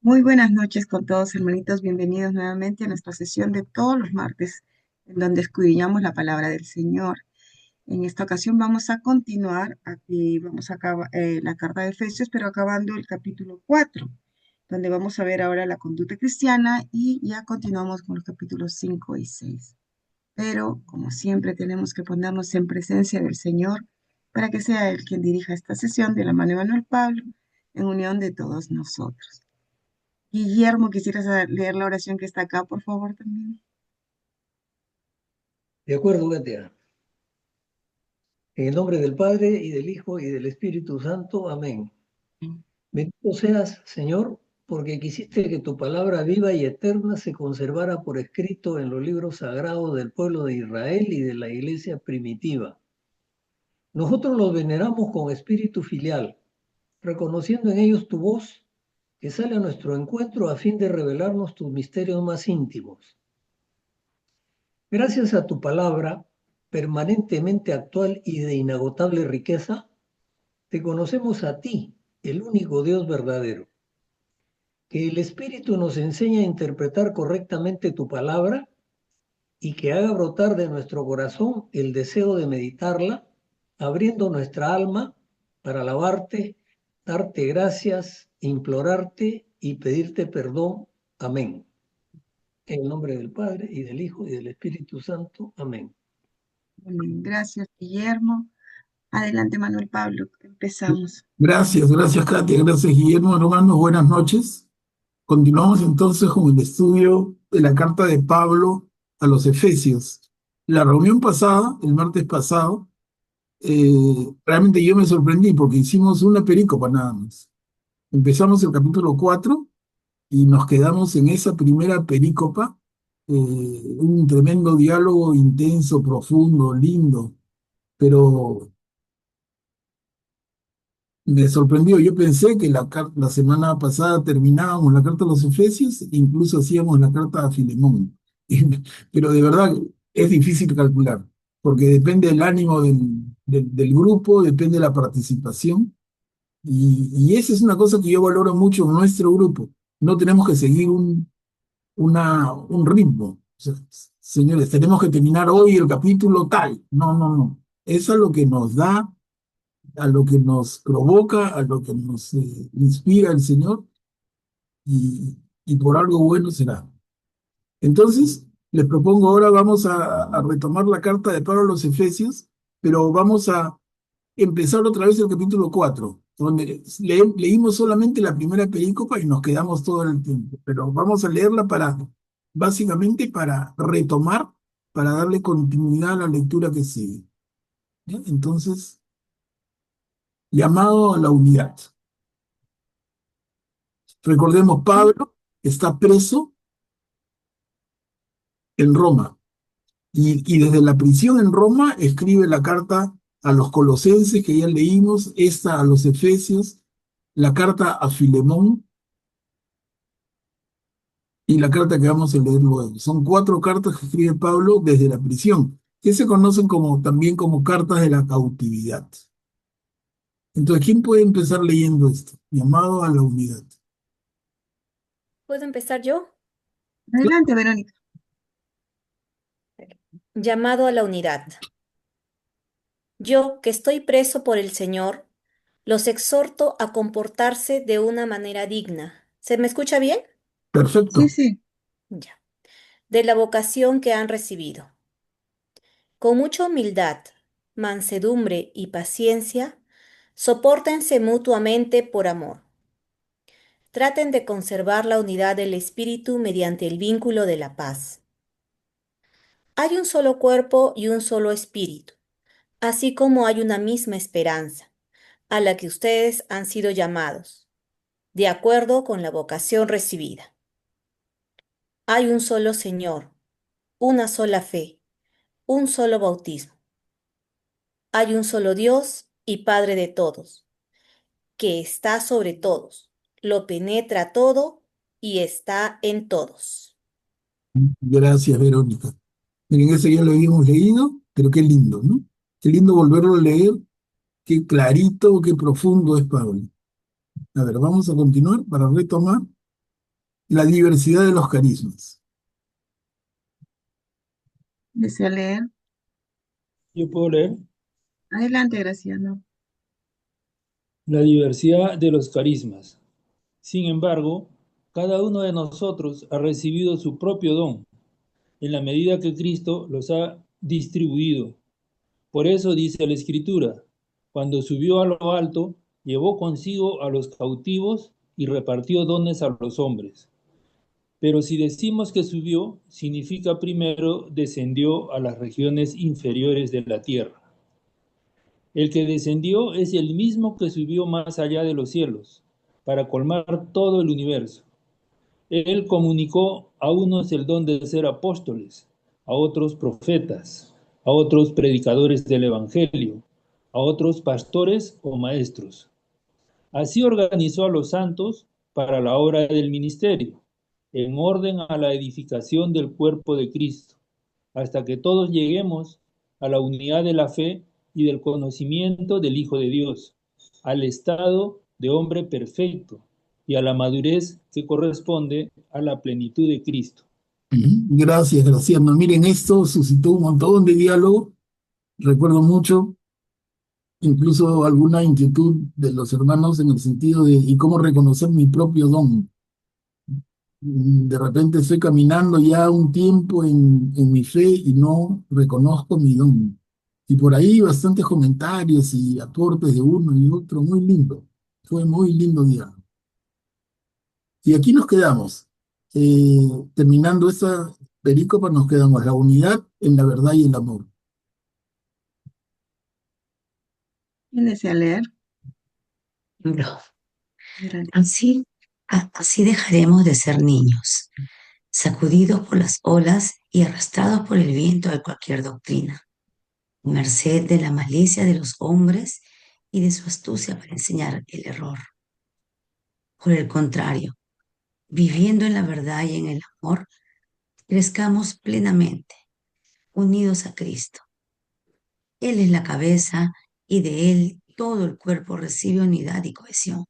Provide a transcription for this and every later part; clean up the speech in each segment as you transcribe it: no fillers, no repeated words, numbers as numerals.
Muy buenas noches con todos, hermanitos. Bienvenidos nuevamente a nuestra sesión de todos los martes, en donde escudriñamos la palabra del Señor. En esta ocasión vamos a continuar, aquí vamos a acabar la carta de Efesios, pero acabando el capítulo 4, donde vamos a ver ahora la conducta cristiana y ya continuamos con los capítulos 5 y 6. Pero, como siempre, tenemos que ponernos en presencia del Señor para que sea Él quien dirija esta sesión de la mano de Manuel Pablo, en unión de todos nosotros. Guillermo, quisieras leer la oración que está acá, por favor, también. De acuerdo, Katia. En el nombre del Padre, y del Hijo, y del Espíritu Santo. Amén. Bendito seas, Señor, porque quisiste que tu palabra viva y eterna se conservara por escrito en los libros sagrados del pueblo de Israel y de la iglesia primitiva. Nosotros los veneramos con espíritu filial, reconociendo en ellos tu voz, que sale a nuestro encuentro a fin de revelarnos tus misterios más íntimos. Gracias a tu palabra, permanentemente actual y de inagotable riqueza, te conocemos a ti, el único Dios verdadero. Que el Espíritu nos enseñe a interpretar correctamente tu palabra y que haga brotar de nuestro corazón el deseo de meditarla, abriendo nuestra alma para alabarte, darte gracias, implorarte y pedirte perdón. Amén. En el nombre del Padre, y del Hijo, y del Espíritu Santo. Amén. Amén. Gracias, Guillermo. Adelante, Manuel Pablo. Empezamos. Gracias, Katia, gracias, Guillermo, hermanos, buenas noches. Continuamos entonces con el estudio de la carta de Pablo a los Efesios. La reunión pasada, el martes pasado, realmente yo me sorprendí porque hicimos una perícopa nada más. Empezamos el capítulo 4 y nos quedamos en esa primera perícopa, un tremendo diálogo intenso, profundo, lindo, pero me sorprendió. Yo pensé que la semana pasada terminábamos la carta a los Efesios, incluso hacíamos la carta a Filemón. Pero de verdad es difícil calcular, porque depende del ánimo del grupo, depende de la participación. Y esa es una cosa que yo valoro mucho en nuestro grupo. No tenemos que seguir un ritmo. O sea, señores, tenemos que terminar hoy el capítulo tal. No, no, no. Eso es lo que nos da, a lo que nos provoca, a lo que nos inspira el Señor, y por algo bueno será. Entonces, les propongo ahora, vamos a retomar la carta de Pablo a los Efesios, pero vamos a empezar otra vez el capítulo 4 donde leímos solamente la primera perícopa y nos quedamos todo el tiempo, pero vamos a leerla básicamente para retomar, para darle continuidad a la lectura que sigue. ¿Ya? Entonces, llamado a la unidad. Recordemos, Pablo está preso en Roma y desde la prisión en Roma escribe la carta a los colosenses que ya leímos, esta a los efesios, la carta a Filemón y la carta que vamos a leer luego. Son 4 cartas que escribe Pablo desde la prisión, que se conocen también como cartas de la cautividad. Entonces, ¿quién puede empezar leyendo esto? Llamado a la unidad. ¿Puedo empezar yo? Adelante, Verónica. Llamado a la unidad. Yo, que estoy preso por el Señor, los exhorto a comportarse de una manera digna. ¿Se me escucha bien? Sí, Perfecto. sí. Ya. De la vocación que han recibido. Con mucha humildad, mansedumbre y paciencia, sopórtense mutuamente por amor. Traten de conservar la unidad del espíritu mediante el vínculo de la paz. Hay un solo cuerpo y un solo espíritu, así como hay una misma esperanza, a la que ustedes han sido llamados, de acuerdo con la vocación recibida. Hay un solo Señor, una sola fe, un solo bautismo. Hay un solo Dios y Padre de todos, que está sobre todos, lo penetra todo y está en todos. Gracias, Verónica. Miren, ese ya lo habíamos leído, pero qué lindo, ¿no? Qué lindo volverlo a leer, qué clarito, qué profundo es Pablo. A ver, vamos a continuar para retomar. La diversidad de los carismas. ¿Desea leer? Yo puedo leer. Adelante, Graciano. La diversidad de los carismas. Sin embargo, cada uno de nosotros ha recibido su propio don, en la medida que Cristo los ha distribuido. Por eso dice la Escritura, cuando subió a lo alto, llevó consigo a los cautivos y repartió dones a los hombres. Pero si decimos que subió, significa primero descendió a las regiones inferiores de la tierra. El que descendió es el mismo que subió más allá de los cielos, para colmar todo el universo. Él comunicó a unos el don de ser apóstoles, a otros profetas, a otros predicadores del Evangelio, a otros pastores o maestros. Así organizó a los santos para la obra del ministerio, en orden a la edificación del cuerpo de Cristo, hasta que todos lleguemos a la unidad de la fe y del conocimiento del Hijo de Dios, al estado de hombre perfecto y a la madurez que corresponde a la plenitud de Cristo. Gracias, Graciano. Miren, esto suscitó un montón de diálogo. Recuerdo mucho, incluso alguna inquietud de los hermanos en el sentido de ¿y cómo reconocer mi propio don? De repente estoy caminando ya un tiempo en mi fe y no reconozco mi don. Y por ahí bastantes comentarios y aportes de uno y otro, muy lindo. Fue muy lindo día. Y aquí nos quedamos. Terminando esta perícopa nos quedamos la unidad en la verdad y el amor. ¿Quién desea leer? No. Adelante. Así dejaremos de ser niños, sacudidos por las olas y arrastrados por el viento de cualquier doctrina, merced de la malicia de los hombres y de su astucia para enseñar el error. Por el contrario, viviendo en la verdad y en el amor, crezcamos plenamente, unidos a Cristo. Él es la cabeza y de Él todo el cuerpo recibe unidad y cohesión,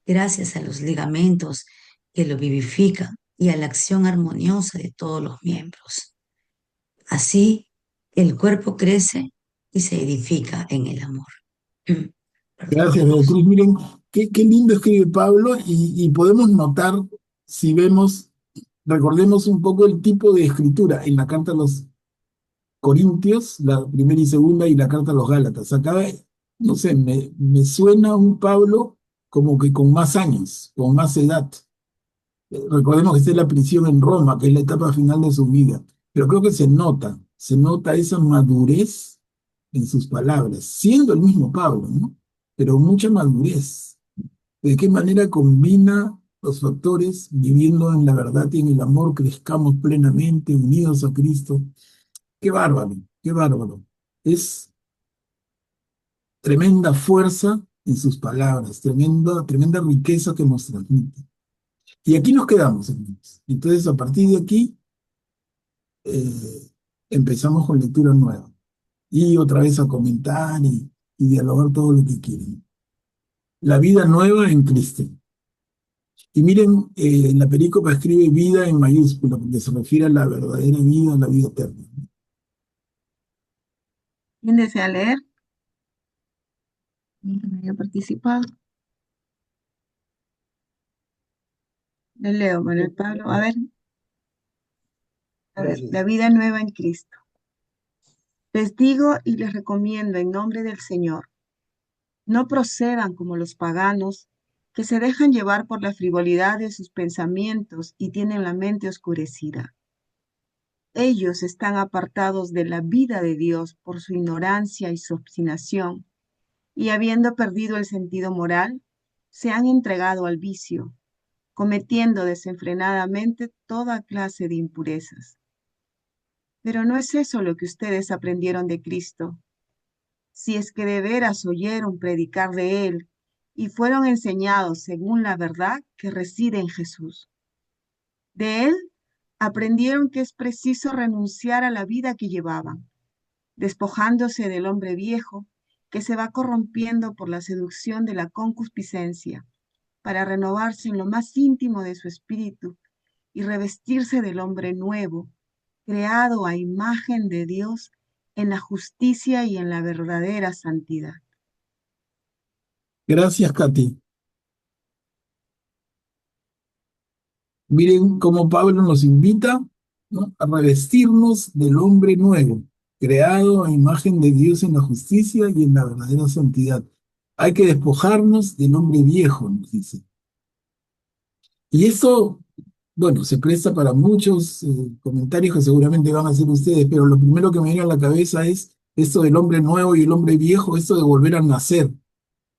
gracias a los ligamentos que lo vivifican y a la acción armoniosa de todos los miembros. Así, el cuerpo crece y se edifica en el amor. Perdón. Gracias, Beatriz. Miren, qué lindo escribe Pablo y podemos notar, si vemos, recordemos un poco el tipo de escritura en la carta a los Corintios, la primera y segunda, y la carta a los Gálatas. Acá, no sé, me suena un Pablo como que con más años, con más edad. Recordemos que está en la prisión en Roma, que es la etapa final de su vida. Pero creo que se nota esa madurez en sus palabras, siendo el mismo Pablo, ¿no? Pero mucha madurez. ¿De qué manera combina los factores viviendo en la verdad y en el amor, crezcamos plenamente unidos a Cristo? Qué bárbaro, qué bárbaro. Es tremenda fuerza en sus palabras, tremenda riqueza que nos transmite. Y aquí nos quedamos, hermanos. Entonces, a partir de aquí, eh, empezamos con lectura nueva. Y otra vez a comentar y dialogar todo lo que quieren. La vida nueva en Cristo. Y miren, en la perícopa escribe vida en mayúscula, porque se refiere a la verdadera vida, a la vida eterna. ¿Quién desea leer? ¿Quién haya participado? Le leo, Manuel Pablo. A ver, Gracias. la vida nueva en Cristo. Les digo y les recomiendo en nombre del Señor, no procedan como los paganos que se dejan llevar por la frivolidad de sus pensamientos y tienen la mente oscurecida. Ellos están apartados de la vida de Dios por su ignorancia y su obstinación, y habiendo perdido el sentido moral, se han entregado al vicio, cometiendo desenfrenadamente toda clase de impurezas. Pero no es eso lo que ustedes aprendieron de Cristo, si es que de veras oyeron predicar de Él y fueron enseñados según la verdad que reside en Jesús. De Él aprendieron que es preciso renunciar a la vida que llevaban, despojándose del hombre viejo que se va corrompiendo por la seducción de la concupiscencia, para renovarse en lo más íntimo de su espíritu y revestirse del hombre nuevo, creado a imagen de Dios en la justicia y en la verdadera santidad. Gracias, Katy. Miren cómo Pablo nos invita, ¿no?, a revestirnos del hombre nuevo, creado a imagen de Dios en la justicia y en la verdadera santidad. Hay que despojarnos del hombre viejo, nos dice. Y esto, bueno, se presta para muchos comentarios que seguramente van a hacer ustedes, pero lo primero que me viene a la cabeza es esto del hombre nuevo y el hombre viejo, esto de volver a nacer,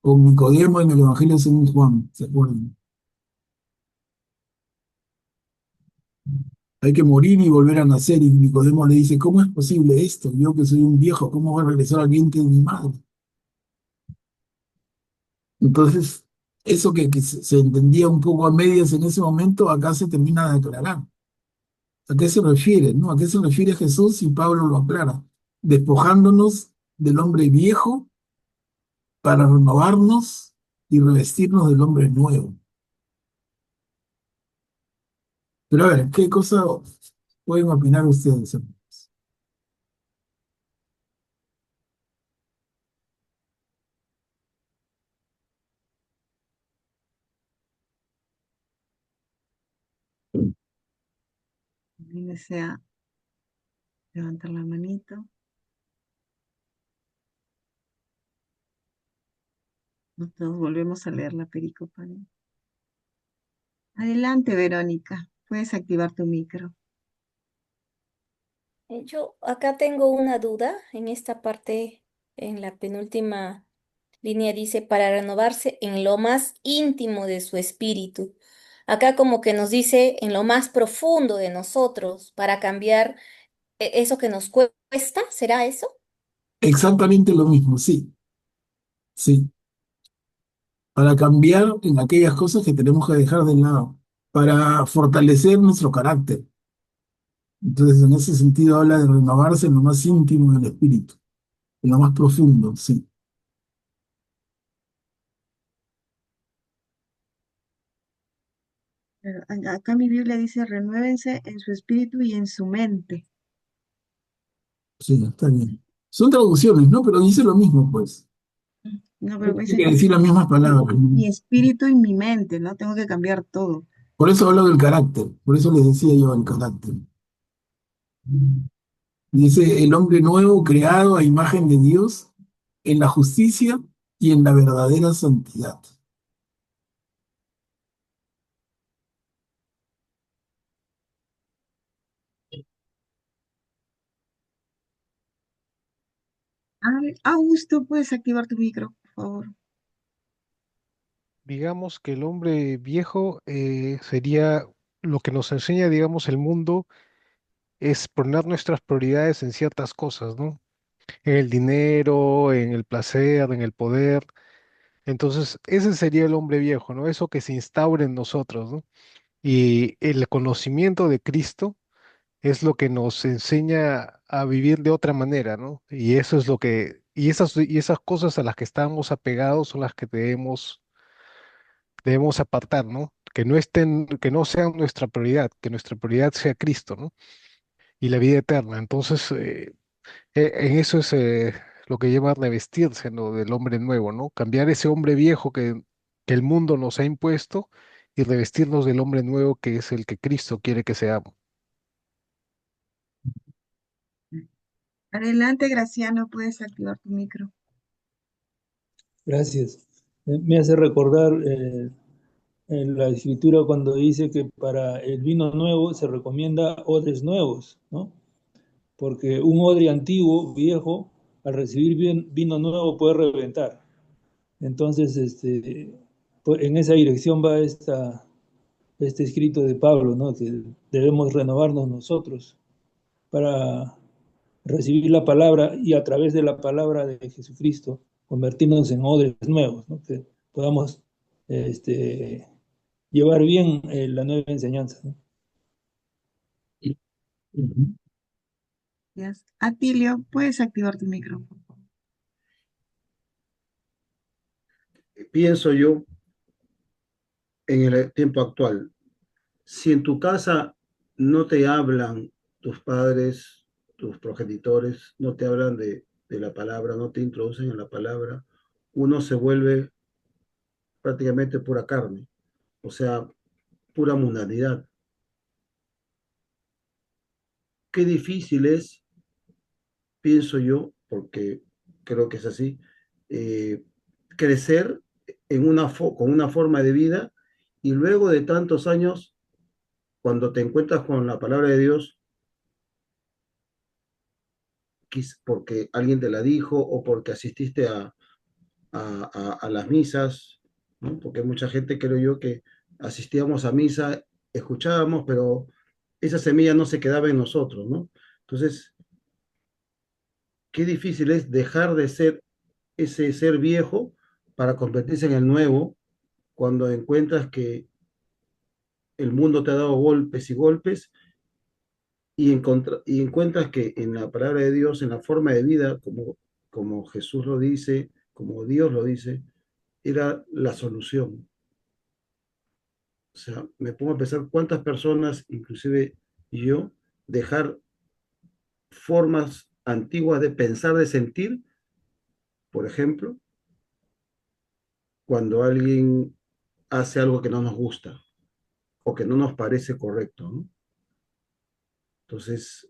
con Nicodemo en el Evangelio según Juan, ¿se acuerdan? Hay que morir y volver a nacer, y Nicodemo le dice, ¿cómo es posible esto? Yo que soy un viejo, ¿cómo voy a regresar al vientre de mi madre? Entonces, eso que se entendía un poco a medias en ese momento, acá se termina de aclarar. ¿A qué se refiere, no? ¿A qué se refiere Jesús? Y Pablo lo aclara, despojándonos del hombre viejo para renovarnos y revestirnos del hombre nuevo. Pero a ver, ¿qué cosa pueden opinar ustedes? ¿Alguien desea levantar la manito? Nosotros volvemos a leer la pericopa, ¿no? Adelante, Verónica. Puedes activar tu micro. Yo acá tengo una duda en esta parte, en la penúltima línea dice, para renovarse en lo más íntimo de su espíritu. Acá como que nos dice en lo más profundo de nosotros, para cambiar eso que nos cuesta, ¿será eso? Exactamente lo mismo, sí, sí. Para cambiar en aquellas cosas que tenemos que dejar de lado, para fortalecer nuestro carácter. Entonces, en ese sentido habla de renovarse en lo más íntimo del espíritu, en lo más profundo, sí. Pero acá mi Biblia dice, renuévense en su espíritu y en su mente. Sí, está bien. Son traducciones, ¿no? Pero dice lo mismo, pues. No, pero Tiene dice que decir las mismas palabras, ¿no? mi espíritu y mi mente, ¿no? Tengo que cambiar todo. Por eso hablo del carácter, por eso les decía yo el carácter. Dice el hombre nuevo creado a imagen de Dios en la justicia y en la verdadera santidad. A ver, Augusto, puedes activar tu micro, por favor. Digamos que el hombre viejo sería lo que nos enseña, digamos, el mundo es poner nuestras prioridades en ciertas cosas, ¿no? En el dinero, en el placer, en el poder. Entonces, ese sería el hombre viejo, ¿no? Eso que se instaura en nosotros, ¿no? Y el conocimiento de Cristo es lo que nos enseña a vivir de otra manera, ¿no? Y eso es lo que, y esas cosas a las que estamos apegados son las que debemos apartar, ¿no? Que no estén, que no sean nuestra prioridad, que nuestra prioridad sea Cristo, ¿no? Y la vida eterna. Entonces, en eso es lo que lleva a revestirse, ¿no?, del hombre nuevo, ¿no? Cambiar ese hombre viejo que el mundo nos ha impuesto y revestirnos del hombre nuevo que es el que Cristo quiere que seamos. Adelante, Graciano, puedes activar tu micro. Gracias. Me hace recordar en la escritura cuando dice que para el vino nuevo se recomienda odres nuevos, ¿no? Porque un odre antiguo, viejo, al recibir vino nuevo puede reventar. Entonces, en esa dirección va este escrito de Pablo, ¿no? Que debemos renovarnos nosotros para recibir la palabra y a través de la palabra de Jesucristo convertirnos en odres nuevos, ¿no? Que podamos este, llevar bien la nueva enseñanza, ¿no? Ujú. Gracias. Atilio, puedes activar tu micro, por favor. Pienso yo en el tiempo actual. Si en tu casa no te hablan tus padres, tus progenitores, no te hablan de la palabra, no te introducen en la palabra, uno se vuelve prácticamente pura carne, o sea, pura mundanidad. Qué difícil es, pienso yo, porque creo que es así, eh, crecer con una forma de vida y luego de tantos años, cuando te encuentras con la palabra de Dios, porque alguien te la dijo o porque asististe a las misas, ¿no? Porque mucha gente, creo yo, que asistíamos a misa, escuchábamos, pero esa semilla no se quedaba en nosotros, ¿no? Entonces, qué difícil es dejar de ser ese ser viejo para convertirse en el nuevo cuando encuentras que el mundo te ha dado golpes y golpes y encuentras que en la palabra de Dios, en la forma de vida, como Jesús lo dice, como Dios lo dice, era la solución. O sea, me pongo a pensar cuántas personas, inclusive yo, dejar formas antiguas de pensar, de sentir, por ejemplo, cuando alguien hace algo que no nos gusta o que no nos parece correcto, ¿no? Entonces,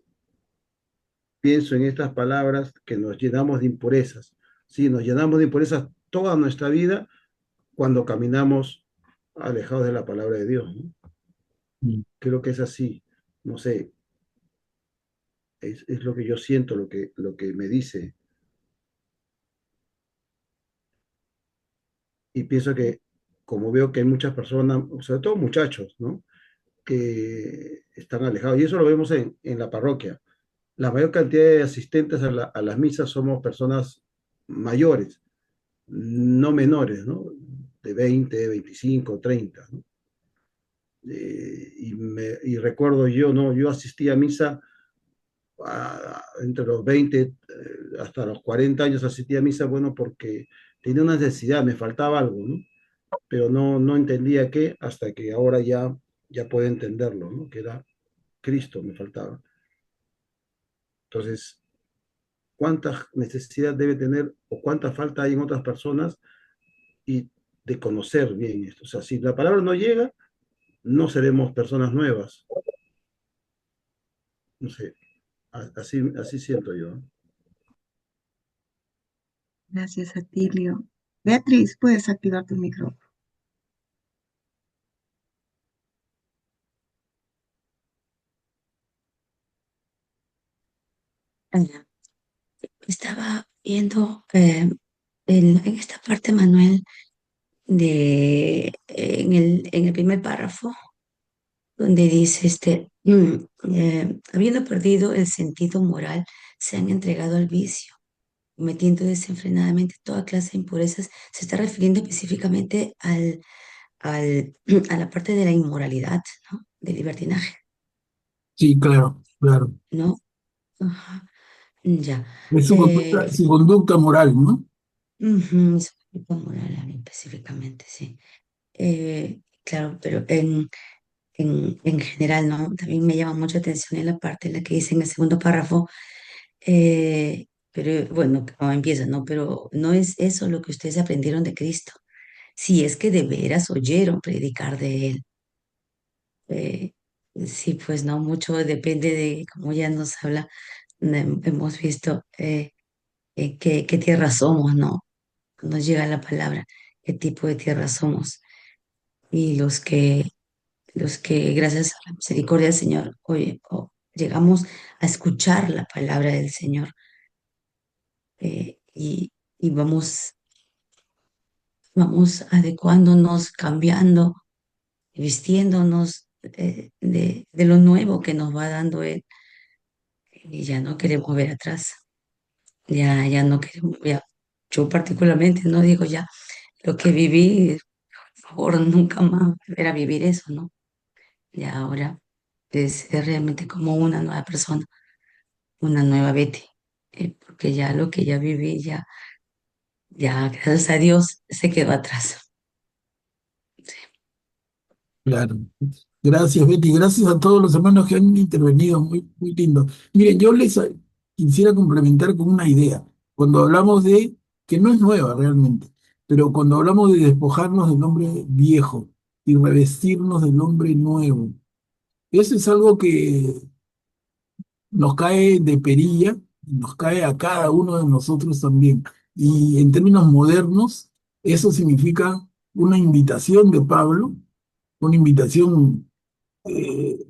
pienso en estas palabras que nos llenamos de impurezas. Sí, nos llenamos de impurezas toda nuestra vida cuando caminamos alejados de la palabra de Dios, ¿no? Mm. Creo que es así. No sé, es lo que yo siento, lo que me dice. Y pienso que, como veo que hay muchas personas, sobre todo muchachos, ¿no? Que están alejados. Y eso lo vemos en la parroquia. La mayor cantidad de asistentes a las misas somos personas mayores, no menores, ¿no? De 20, 25, 30, ¿no? Y recuerdo yo, ¿no? Yo asistí a misa entre los 20 hasta los 40 años asistí a misa, bueno, porque tenía una necesidad, me faltaba algo, ¿no? Pero no entendía qué hasta que ahora ya puedo entenderlo, ¿no? Que era Cristo, me faltaba. Entonces, ¿cuánta necesidad debe tener o cuánta falta hay en otras personas y de conocer bien esto? O sea, si la palabra no llega, no seremos personas nuevas. No sé, así siento yo, ¿no? Gracias, Atilio. Beatriz, puedes activar tu micrófono. Ah, estaba viendo en esta parte, Manuel, en el primer párrafo, donde dice habiendo perdido el sentido moral, se han entregado al vicio, cometiendo desenfrenadamente toda clase de impurezas. Se está refiriendo específicamente a la parte de la inmoralidad, ¿no? Del libertinaje, Sí, claro, claro. ¿no? Ajá, ya. Es Eh, su conducta moral, ¿no? Su conducta moral específicamente, sí. Claro, pero en general, ¿no? También me llama mucha atención en la parte en la que dice en el segundo párrafo, pero bueno, como empieza, ¿no? Pero no es eso lo que ustedes aprendieron de Cristo. Si es que de veras oyeron predicar de Él. Eh, sí, pues no, mucho depende de cómo ya nos habla. Hemos visto qué tierra somos, ¿no? Nos llega la palabra, qué tipo de tierra somos. Y los que gracias a la misericordia del Señor, oye, llegamos a escuchar la palabra del Señor y vamos adecuándonos, cambiando, vistiéndonos de lo nuevo que nos va dando Él. Y ya no queremos ver atrás, ya no queremos, ya, yo particularmente no digo ya lo que viví, por favor, nunca más volver a vivir eso, ¿no? Ya ahora es realmente como una nueva persona, una nueva Betty, porque ya lo que ya viví, ya gracias a Dios se quedó atrás. Claro. Gracias, Betty. Gracias a todos los hermanos que han intervenido. Muy, muy lindo. Miren, quisiera complementar con una idea. Cuando hablamos de, que no es nueva realmente, pero cuando hablamos de despojarnos del hombre viejo y revestirnos del hombre nuevo, eso es algo que nos cae de perilla, nos cae a cada uno de nosotros también. Y en términos modernos, eso significa una invitación de Pablo, una invitación eh,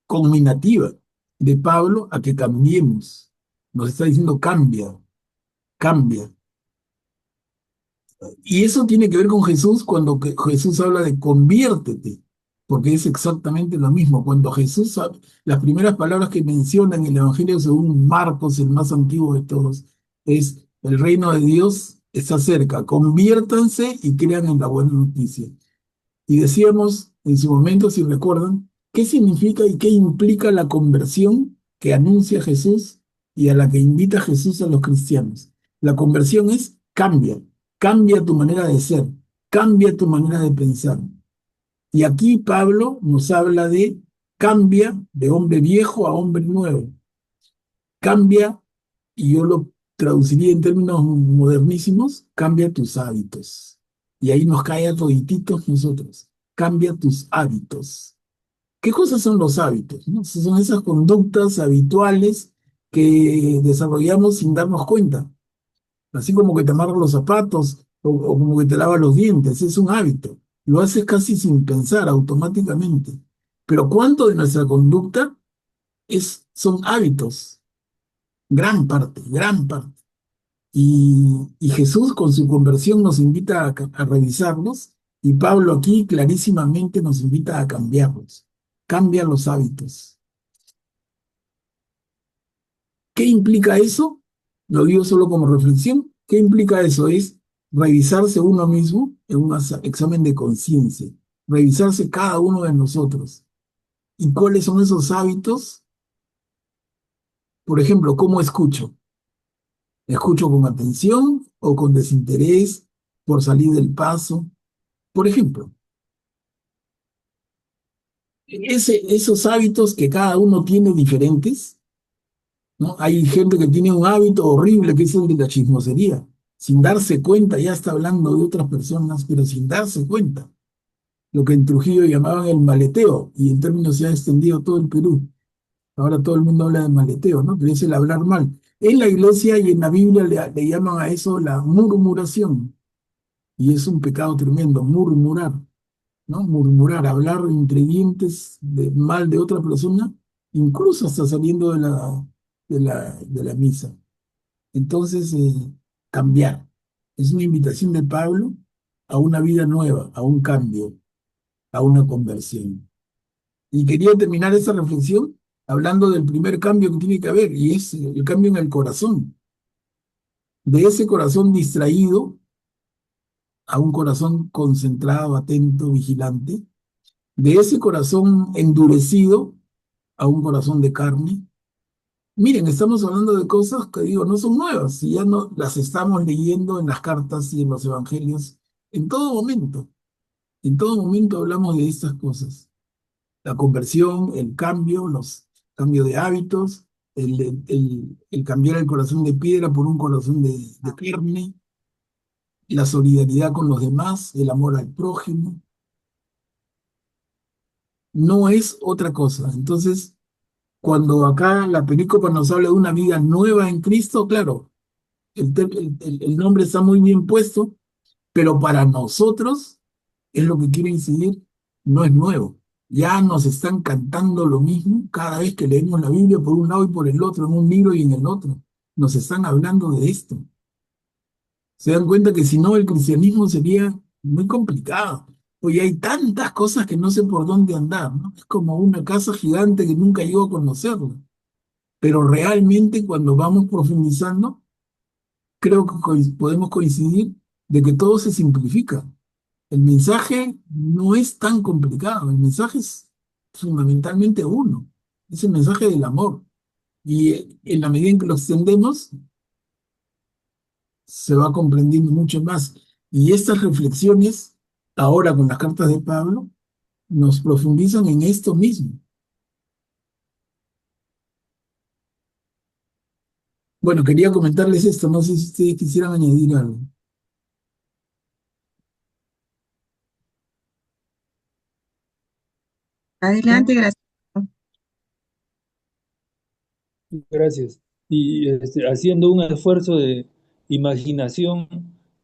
conminativa de Pablo a que cambiemos. Nos está diciendo cambia, cambia. Y eso tiene que ver con Jesús cuando Jesús habla de conviértete, porque es exactamente lo mismo. Cuando Jesús, las primeras palabras que menciona en el Evangelio según Marcos, el más antiguo de todos, es el reino de Dios está cerca, conviértanse y crean en la buena noticia. Y decíamos en su momento, si recuerdan, qué significa y qué implica la conversión que anuncia Jesús y a la que invita Jesús a los cristianos. La conversión es cambia, cambia tu manera de ser, cambia tu manera de pensar. Y aquí Pablo nos habla de cambia de hombre viejo a hombre nuevo. Cambia, y yo lo traduciría en términos modernísimos, cambia tus hábitos. Y ahí nos cae a todititos nosotros. Cambia tus hábitos. ¿Qué cosas son los hábitos? ¿No? Son esas conductas habituales que desarrollamos sin darnos cuenta. Así como que te amarras los zapatos o como que te lavas los dientes. Es un hábito. Lo haces casi sin pensar, automáticamente. Pero ¿cuánto de nuestra conducta son hábitos? Gran parte, gran parte. Y Jesús con su conversión nos invita a revisarlos y Pablo aquí clarísimamente nos invita a cambiarlos. Cambia los hábitos. ¿Qué implica eso? Lo digo solo como reflexión. ¿Qué implica eso? Es revisarse uno mismo en un examen de conciencia, revisarse cada uno de nosotros. ¿Y cuáles son esos hábitos? Por ejemplo, ¿cómo escucho? ¿Escucho con atención o con desinterés por salir del paso? Por ejemplo, esos hábitos que cada uno tiene diferentes, ¿no? Hay gente que tiene un hábito horrible que es el de la chismosería. Sin darse cuenta, ya está hablando de otras personas, pero sin darse cuenta. Lo que en Trujillo llamaban el maleteo, y en términos se ha extendido a todo el Perú. Ahora todo el mundo habla de maleteo, ¿no? Pero es el hablar mal. En la iglesia y en la Biblia le llaman a eso la murmuración. Y es un pecado tremendo, murmurar, ¿no? Murmurar, hablar entre dientes de mal de otra persona, incluso hasta saliendo de la misa. Entonces, cambiar. Es una invitación de Pablo a una vida nueva, a un cambio, a una conversión. Y quería terminar esa reflexión hablando del primer cambio que tiene que haber, y es el cambio en el corazón. De ese corazón distraído a un corazón concentrado, atento, vigilante. De ese corazón endurecido a un corazón de carne. Miren, estamos hablando de cosas que digo, no son nuevas, y ya no las estamos leyendo en las cartas y en los evangelios en todo momento. En todo momento hablamos de estas cosas. La conversión, el cambio, los cambios de hábitos, el cambiar el corazón de piedra por un corazón de carne, la solidaridad con los demás, el amor al prójimo. No es otra cosa. Entonces, cuando acá la película nos habla de una vida nueva en Cristo, claro, el nombre está muy bien puesto, pero para nosotros, es lo que quiero incidir, no es nuevo. Ya nos están cantando lo mismo cada vez que leemos la Biblia por un lado y por el otro, en un libro y en el otro. Nos están hablando de esto. Se dan cuenta que si no, el cristianismo sería muy complicado. Hoy hay tantas cosas que no sé por dónde andar, ¿no? Es como una casa gigante que nunca llegó a conocerla. Pero realmente cuando vamos profundizando, creo que podemos coincidir de que todo se simplifica. El mensaje no es tan complicado, el mensaje es fundamentalmente uno, es el mensaje del amor. Y en la medida en que lo extendemos, se va comprendiendo mucho más. Y estas reflexiones, ahora con las cartas de Pablo, nos profundizan en esto mismo. Bueno, quería comentarles esto, no sé si ustedes quisieran añadir algo. Adelante, gracias. Gracias. Y haciendo un esfuerzo de imaginación,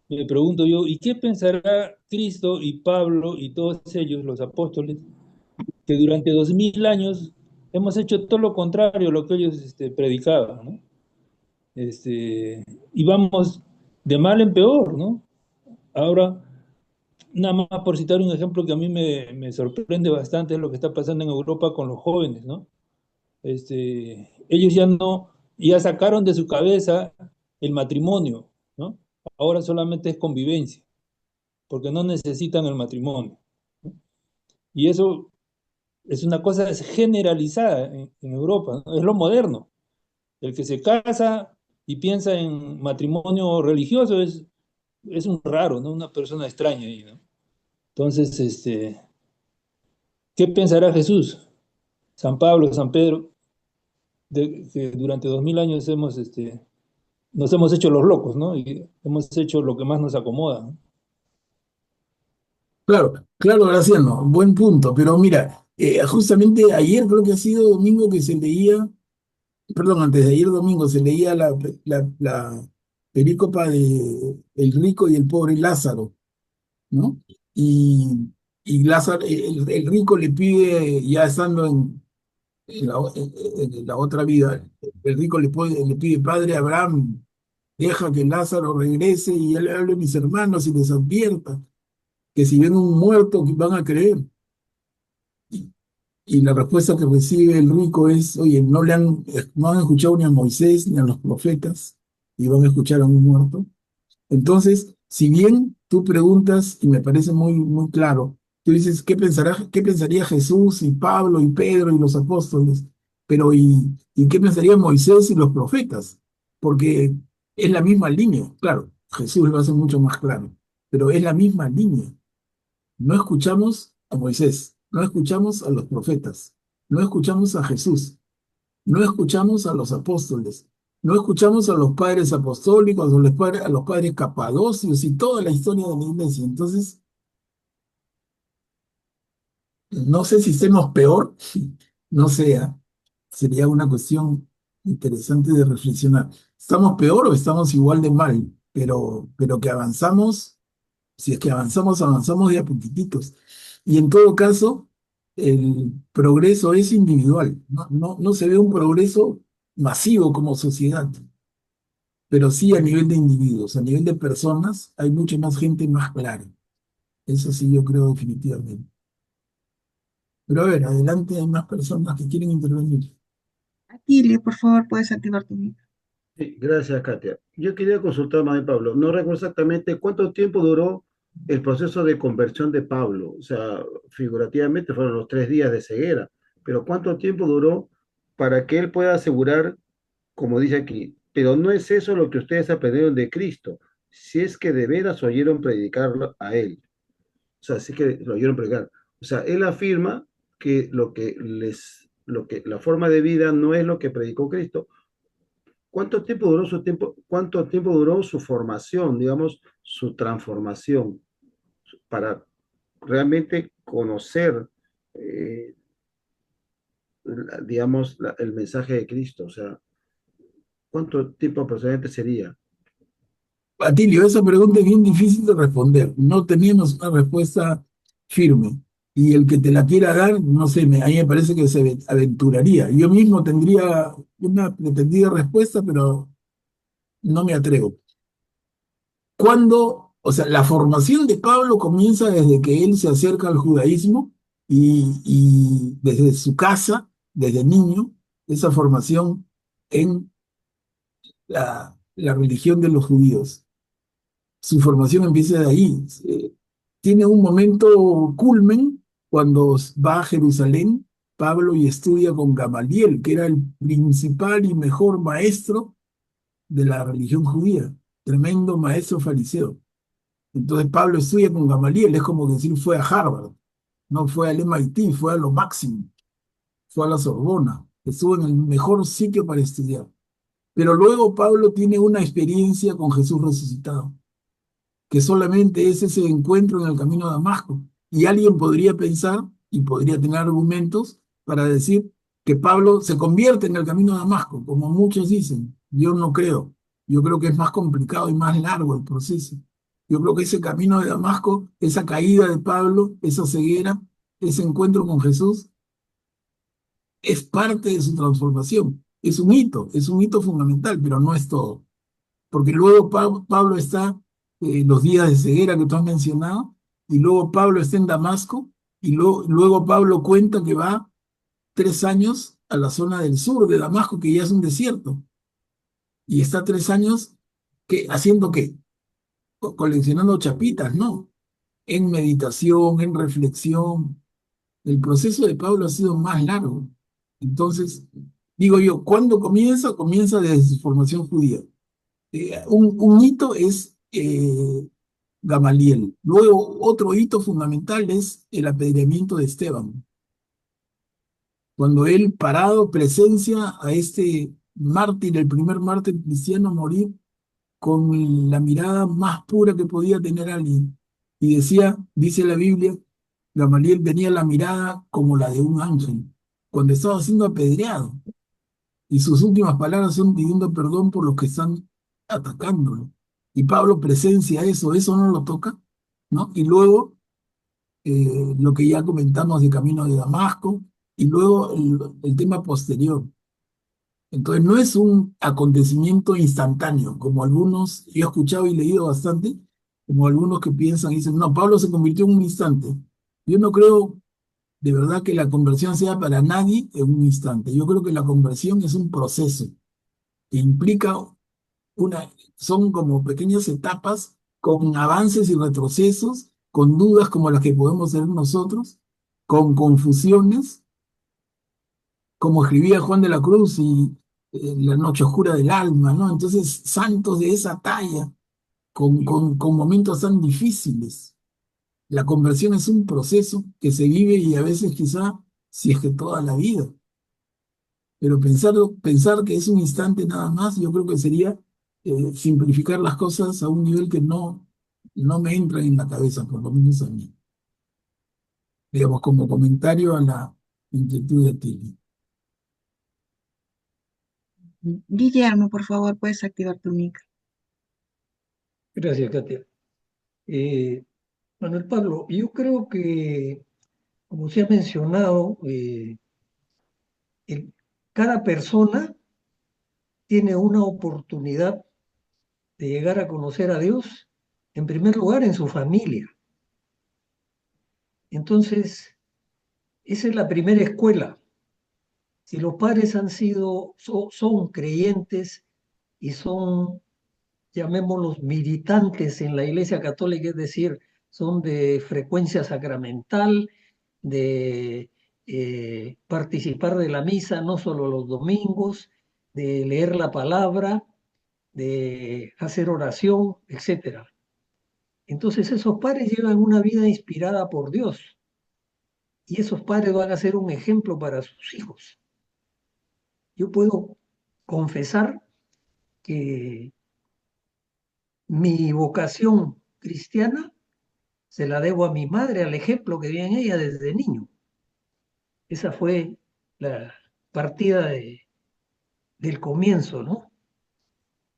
me pregunto yo, ¿y qué pensará Cristo y Pablo y todos ellos, los apóstoles, que durante 2000 años hemos hecho todo lo contrario a lo que ellos predicaban, ¿no? Y vamos de mal en peor, ¿no? Ahora, nada más por citar un ejemplo que a mí me sorprende bastante es lo que está pasando en Europa con los jóvenes, ¿no? Ellos ya no, ya sacaron de su cabeza el matrimonio, ¿no? Ahora solamente es convivencia, porque no necesitan el matrimonio, ¿no? Y eso es una cosa generalizada en Europa, ¿no? Es lo moderno. El que se casa y piensa en matrimonio religioso es un raro, ¿no? Una persona extraña ahí, ¿no? Entonces, ¿qué pensará Jesús, San Pablo, San Pedro, de que durante 2000 años nos hemos hecho los locos, ¿no? Y hemos hecho lo que más nos acomoda, ¿no? Claro, claro, Graciano, buen punto, pero mira, justamente ayer creo que ha sido domingo que se leía, perdón, antes de ayer domingo se leía la perícopa de el rico y el pobre Lázaro, ¿no? Y, y Lázaro, el rico le pide, ya estando en la otra vida, el rico le pide, Padre Abraham, deja que Lázaro regrese y él hable a mis hermanos y les advierta que si ven un muerto que van a creer. Y, y la respuesta que recibe el rico es, oye, no han escuchado ni a Moisés ni a los profetas y van a escuchar a un muerto. Entonces, si bien tú preguntas, y me parece muy, muy claro, tú dices, qué pensaría Jesús y Pablo y Pedro y los apóstoles? Pero, ¿y qué pensaría Moisés y los profetas? Porque es la misma línea, claro, Jesús lo hace mucho más claro, pero es la misma línea. No escuchamos a Moisés, no escuchamos a los profetas, no escuchamos a Jesús, no escuchamos a los apóstoles, no escuchamos a los padres apostólicos, a los padres capadocios y toda la historia de la iglesia. Entonces, no sé si estemos peor, no sé, sería una cuestión interesante de reflexionar. ¿Estamos peor o estamos igual de mal? Pero que avanzamos, si es que avanzamos, avanzamos de a poquititos. Y en todo caso, el progreso es individual, no se ve un progreso masivo como sociedad, pero sí a nivel de individuos, a nivel de personas, hay mucha más gente más clara. Eso sí yo creo definitivamente. Pero a ver, adelante, hay más personas que quieren intervenir. Atilio, por favor, puedes activar tu micro. Sí, gracias, Katia. Yo quería consultar más de Pablo. No recuerdo exactamente cuánto tiempo duró el proceso de conversión de Pablo. O sea, figurativamente fueron los 3 días de ceguera, pero cuánto tiempo duró para que él pueda asegurar, como dice aquí, pero no es eso lo que ustedes aprendieron de Cristo, si es que de veras oyeron predicarlo a él. O sea, si es que lo oyeron predicar. O sea, él afirma que la forma de vida no es lo que predicó Cristo. Cuánto tiempo duró su formación, digamos, su transformación para realmente conocer, eh, digamos, el mensaje de Cristo? O sea, ¿cuánto tiempo aproximadamente sería? Atilio, esa pregunta es bien difícil de responder. No teníamos una respuesta firme. Y el que te la quiera dar, no sé, a mí me parece que se aventuraría. Yo mismo tendría una pretendida respuesta, pero no me atrevo. O sea, la formación de Pablo comienza desde que él se acerca al judaísmo y desde su casa, desde niño, esa formación en la religión de los judíos. Su formación empieza de ahí. Tiene un momento culmen cuando va a Jerusalén, Pablo, y estudia con Gamaliel, que era el principal y mejor maestro de la religión judía, tremendo maestro fariseo. Entonces Pablo estudia con Gamaliel, es como decir fue a Harvard. no fue al MIT, fue a lo máximo, fue a la Sorbona, estuvo en el mejor sitio para estudiar. Pero luego Pablo tiene una experiencia con Jesús resucitado, que solamente es ese encuentro en el camino a Damasco. Y alguien podría pensar y podría tener argumentos para decir que Pablo se convierte en el camino a Damasco, como muchos dicen. Yo no creo. Yo creo que es más complicado y más largo el proceso. Yo creo que ese camino de Damasco, esa caída de Pablo, esa ceguera, ese encuentro con Jesús, es parte de su transformación. Es un hito fundamental, pero no es todo. Porque luego Pablo está los días de ceguera que tú has mencionado, y luego Pablo está en Damasco, y luego Pablo cuenta que va 3 años a la zona del sur de Damasco, que ya es un desierto, y está 3 años haciendo qué, coleccionando chapitas, ¿no? En meditación, en reflexión. El proceso de Pablo ha sido más largo. Entonces, digo yo, ¿cuándo comienza? Comienza desde su formación judía. Un hito es Gamaliel. Luego, otro hito fundamental es el apedreamiento de Esteban. Cuando él, parado, presencia a este mártir, el primer mártir cristiano, morir con la mirada más pura que podía tener alguien. Y decía, dice la Biblia, Gamaliel tenía la mirada como la de un ángel, cuando estaba siendo apedreado. Y sus últimas palabras son pidiendo perdón por los que están atacándolo. Y Pablo presencia eso, eso no lo toca, ¿no? Y luego lo que ya comentamos de camino de Damasco, y luego el tema posterior. Entonces no es un acontecimiento instantáneo, como algunos, yo he escuchado y leído bastante, como algunos que piensan y dicen, no, Pablo se convirtió en un instante. Yo no creo de verdad que la conversión sea para nadie en un instante. Yo creo que la conversión es un proceso que implica son como pequeñas etapas con avances y retrocesos, con dudas como las que podemos tener nosotros, con confusiones, como escribía Juan de la Cruz y La noche oscura del alma, ¿no? Entonces, santos de esa talla, con momentos tan difíciles. La conversión es un proceso que se vive y a veces quizá, si es que toda la vida. Pero pensar que es un instante nada más, yo creo que sería simplificar las cosas a un nivel que no me entra en la cabeza, por lo menos a mí. Digamos, como comentario a la inquietud de Tilly. Guillermo, por favor, puedes activar tu micro. Gracias, Katia. Manuel Pablo, yo creo que, como se ha mencionado, el- cada persona tiene una oportunidad de llegar a conocer a Dios, en primer lugar, en su familia. Entonces, esa es la primera escuela. Si los padres son creyentes y son, llamémoslos, militantes en la Iglesia Católica, es decir, son de frecuencia sacramental, de participar de la misa no solo los domingos, de leer la palabra, de hacer oración, etcétera. Entonces esos padres llevan una vida inspirada por Dios y esos padres van a ser un ejemplo para sus hijos. Yo puedo confesar que mi vocación cristiana se la debo a mi madre, al ejemplo que vi en ella desde niño. Esa fue la partida del comienzo, ¿no?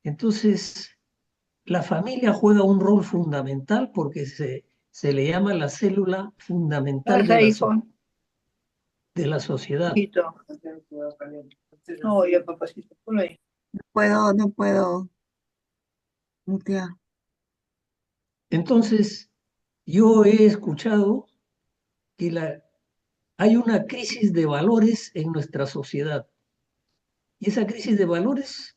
Entonces, la familia juega un rol fundamental porque se le llama la célula fundamental Pasa, hijo, de la sociedad. hijito. No, ya papacito, ponlo ahí. No puedo mutear. Entonces, yo he escuchado que hay una crisis de valores en nuestra sociedad. Y esa crisis de valores,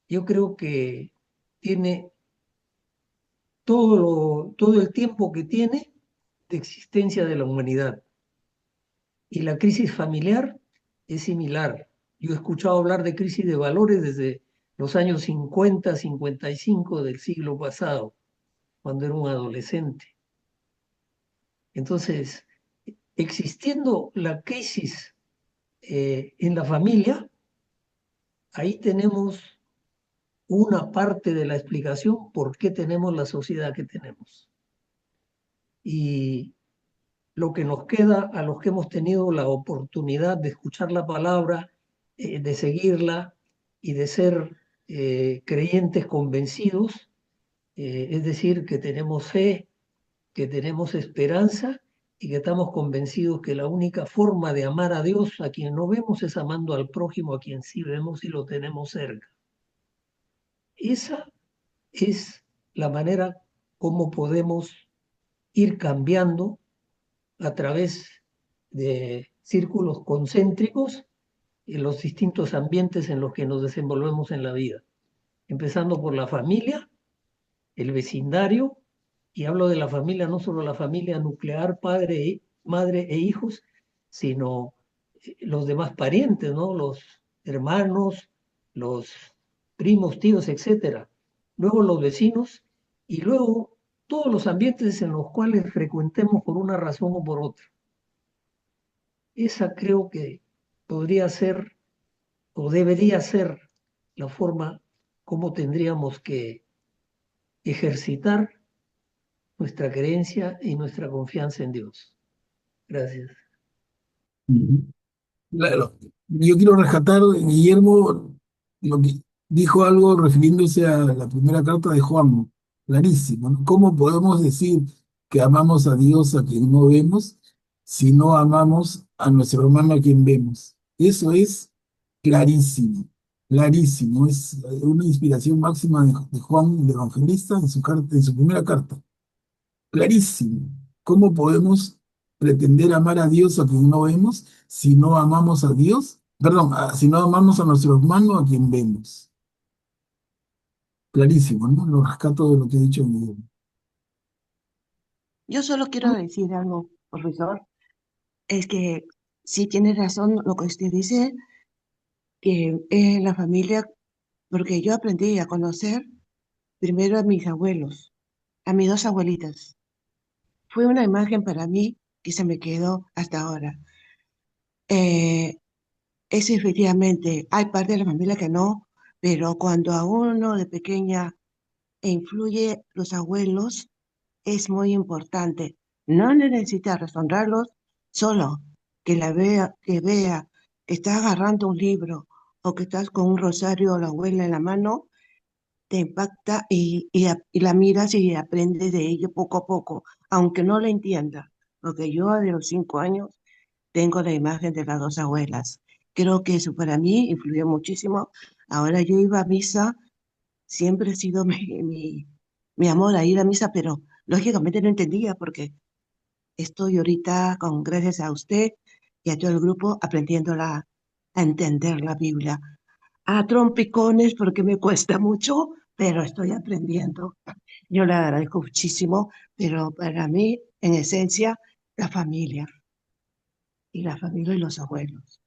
yo creo que tiene todo el tiempo que tiene de existencia de la humanidad. Y la crisis familiar es similar. Yo he escuchado hablar de crisis de valores desde los años 50, 55 del siglo pasado, cuando era un adolescente. Entonces, existiendo la crisis en la familia, ahí tenemos una parte de la explicación por qué tenemos la sociedad que tenemos. Y lo que nos queda a los que hemos tenido la oportunidad de escuchar la palabra, de seguirla y de ser creyentes convencidos, es decir, que tenemos fe, que tenemos esperanza y que estamos convencidos que la única forma de amar a Dios, a quien no vemos, es amando al prójimo, a quien sí vemos y lo tenemos cerca. Esa es la manera como podemos ir cambiando a través de círculos concéntricos en los distintos ambientes en los que nos desenvolvemos en la vida, empezando por la familia, el vecindario, y hablo de la familia, no solo la familia nuclear, padre, madre e hijos, sino los demás parientes, ¿no? Los hermanos, los primos, tíos, etcétera. Luego los vecinos y luego todos los ambientes en los cuales frecuentemos por una razón o por otra. Esa creo que podría ser o debería ser la forma como tendríamos que ejercitar nuestra creencia y nuestra confianza en Dios. Gracias. Ujú. Claro, yo quiero rescatar, Guillermo, lo que dijo algo refiriéndose a la primera carta de Juan, clarísimo, ¿no? ¿Cómo podemos decir que amamos a Dios a quien no vemos si no amamos a nuestro hermano a quien vemos? Eso es clarísimo, clarísimo, es una inspiración máxima de Juan el Evangelista en su carta, en su primera carta. Clarísimo. ¿Cómo podemos pretender amar a Dios a quien no vemos si no amamos a Dios? Perdón, si no amamos a nuestro hermano a quien vemos. Clarísimo, ¿no? Lo rescato de lo que he dicho Guillermo. Yo solo quiero decir algo, profesor. Es que sí tiene razón lo que usted dice, que la familia, porque yo aprendí a conocer primero a mis abuelos, a mis dos abuelitas. Fue una imagen para mí que se me quedó hasta ahora. Eh, es efectivamente, hay parte de la familia que no, pero cuando a uno de pequeña influye los abuelos, es muy importante. No necesita restaurarlos, solo que vea que estás agarrando un libro o que estás con un rosario o la abuela en la mano, te impacta y la miras y aprendes de ello poco a poco, aunque no la entienda. Porque yo de los 5 años tengo la imagen de las dos abuelas. Creo que eso para mí influyó muchísimo. Ahora yo iba a misa, siempre ha sido mi amor a ir a misa, pero lógicamente no entendía porque estoy ahorita, gracias a usted y a todo el grupo, a entender la Biblia. A trompicones porque me cuesta mucho, pero estoy aprendiendo. Yo le agradezco muchísimo, pero para mí, en esencia, la familia y los abuelos.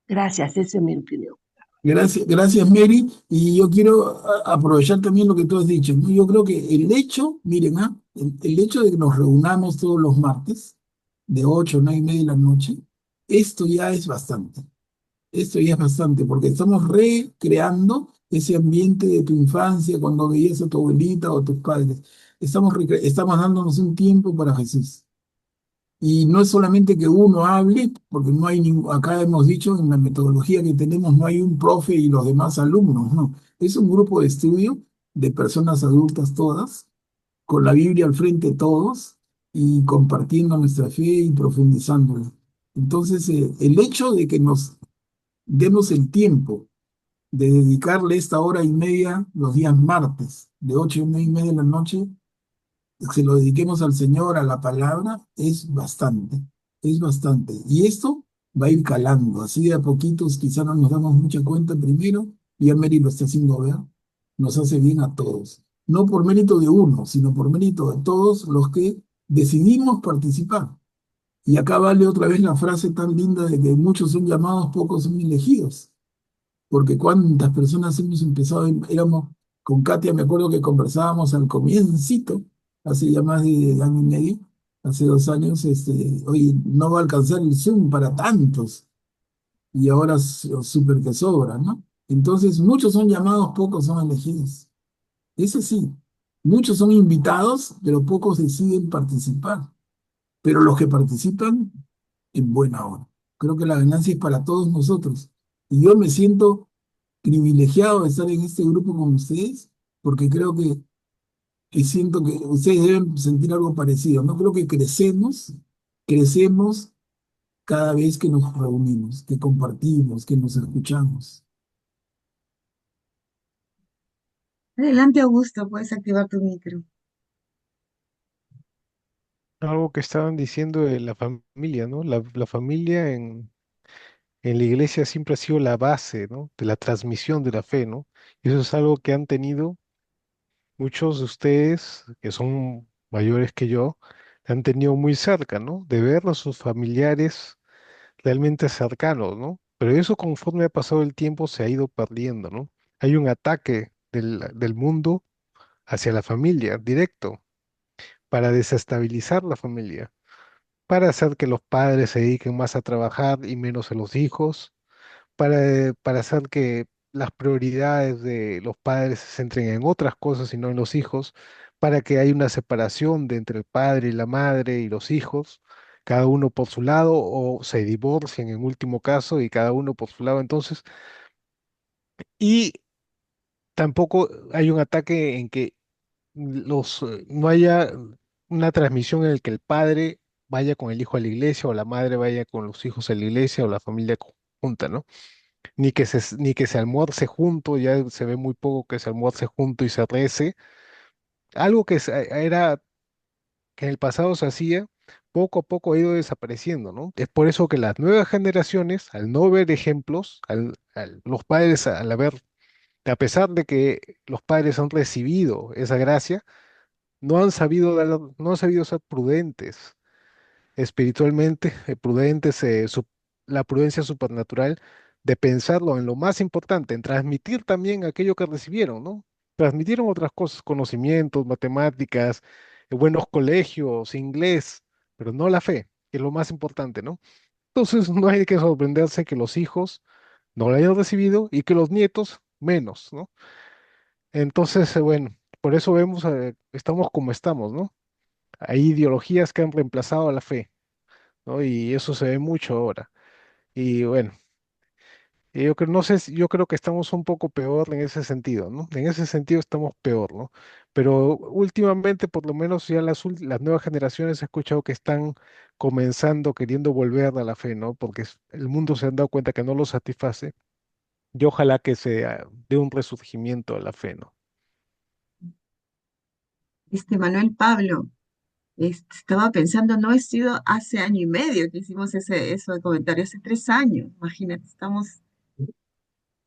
Gracias, esa es mi opinión. Gracias, gracias Mary. Y yo quiero aprovechar también lo que tú has dicho, ¿no? Yo creo que el hecho, miren, el hecho de que nos reunamos todos los martes, de 8 a 9:30 de la noche, esto ya es bastante. Esto ya es bastante, porque estamos recreando ese ambiente de tu infancia cuando veías a tu abuelita o a tus padres. Estamos dándonos un tiempo para Jesús. Y no es solamente que uno hable, porque no hay acá hemos dicho en la metodología que tenemos, no hay un profe y los demás alumnos, no. Es un grupo de estudio de personas adultas todas, con la Biblia al frente todos y compartiendo nuestra fe y profundizándola. Entonces, el hecho de que nos demos el tiempo de dedicarle esta hora y media los días martes, de 8 a 9:30 de la noche, se lo dediquemos al Señor, a la palabra, es bastante, es bastante. Y esto va a ir calando, así de a poquitos, quizá no nos damos mucha cuenta primero, y ya Mary lo está haciendo ver, nos hace bien a todos. No por mérito de uno, sino por mérito de todos los que decidimos participar. Y acá vale otra vez la frase tan linda de que muchos son llamados, pocos son elegidos. Porque cuántas personas hemos empezado, éramos con Katia, me acuerdo que conversábamos al comiencito, hace ya más de año y medio, hace 2 años, oye, no va a alcanzar el Zoom para tantos y ahora súper que sobra, ¿no? Entonces, muchos son llamados, pocos son elegidos. Eso sí, muchos son invitados, pero pocos deciden participar. Pero los que participan, en buena hora. Creo que la ganancia es para todos nosotros. Y yo me siento privilegiado de estar en este grupo con ustedes, porque creo que siento que ustedes deben sentir algo parecido, ¿no? Creo que crecemos cada vez que nos reunimos, que compartimos, que nos escuchamos. Adelante, Augusto, puedes activar tu micro. Algo que estaban diciendo de la familia, ¿no? La familia en la iglesia siempre ha sido la base, ¿no? De la transmisión de la fe, ¿no? Y eso es algo que han tenido muchos de ustedes, que son mayores que yo, han tenido muy cerca, ¿no? De ver a sus familiares realmente cercanos, ¿no? Pero eso conforme ha pasado el tiempo se ha ido perdiendo, ¿no? Hay un ataque del mundo hacia la familia, directo, para desestabilizar la familia, para hacer que los padres se dediquen más a trabajar y menos a los hijos, para hacer que las prioridades de los padres se centren en otras cosas y no en los hijos, para que haya una separación de entre el padre y la madre y los hijos, cada uno por su lado, o se divorcien en último caso y cada uno por su lado entonces. Y tampoco hay un ataque en que no haya una transmisión en el que el padre vaya con el hijo a la iglesia o la madre vaya con los hijos a la iglesia o la familia junta, ¿no? Ni que se almuerce junto, ya se ve muy poco que se almuerce junto y se rece. Algo era que en el pasado se hacía, poco a poco ha ido desapareciendo, ¿no? Es por eso que las nuevas generaciones, al no ver ejemplos, los padres, al haber, a pesar de que los padres han recibido esa gracia, no han sabido ser prudentes espiritualmente, prudentes, la prudencia supernatural de pensarlo en lo más importante, en transmitir también aquello que recibieron, ¿no? Transmitieron otras cosas, conocimientos, matemáticas, buenos colegios, inglés, pero no la fe, que es lo más importante, ¿no? Entonces no hay que sorprenderse que los hijos no lo hayan recibido y que los nietos menos, ¿no? Entonces, bueno, por eso vemos, estamos como estamos, ¿no? Hay ideologías que han reemplazado a la fe, ¿no? Y eso se ve mucho ahora. Y bueno, yo creo, no sé, yo creo que estamos un poco peor en ese sentido, ¿no? En ese sentido estamos peor, ¿no? Pero últimamente, por lo menos ya las nuevas generaciones he escuchado que están comenzando, queriendo volver a la fe, ¿no? Porque el mundo se han dado cuenta que no lo satisface y ojalá que se dé un resurgimiento a la fe, ¿no? Manuel Pablo, estaba pensando, no he sido hace año y medio que hicimos eso de comentario, hace 3 años, imagínate, estamos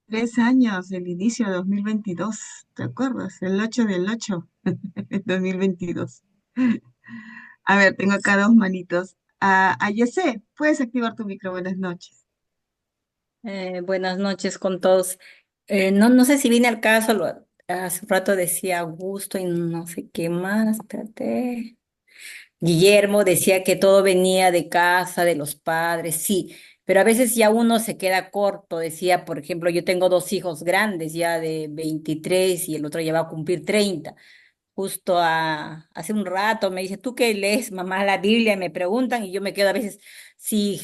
3 años del inicio de 2022, ¿te acuerdas? El 8 del 8 de 2022. A ver, tengo acá dos manitos. A Yesé, puedes activar tu micro, buenas noches. Buenas noches con todos. No sé si viene al caso, hace un rato decía Augusto y no sé qué más, espérate. Guillermo decía que todo venía de casa, de los padres, sí, pero a veces ya uno se queda corto. Decía, por ejemplo, yo tengo dos hijos grandes ya de 23 y el otro ya va a cumplir 30. Justo hace un rato me dice, ¿tú qué lees, mamá, la Biblia? Y me preguntan y yo me quedo a veces, si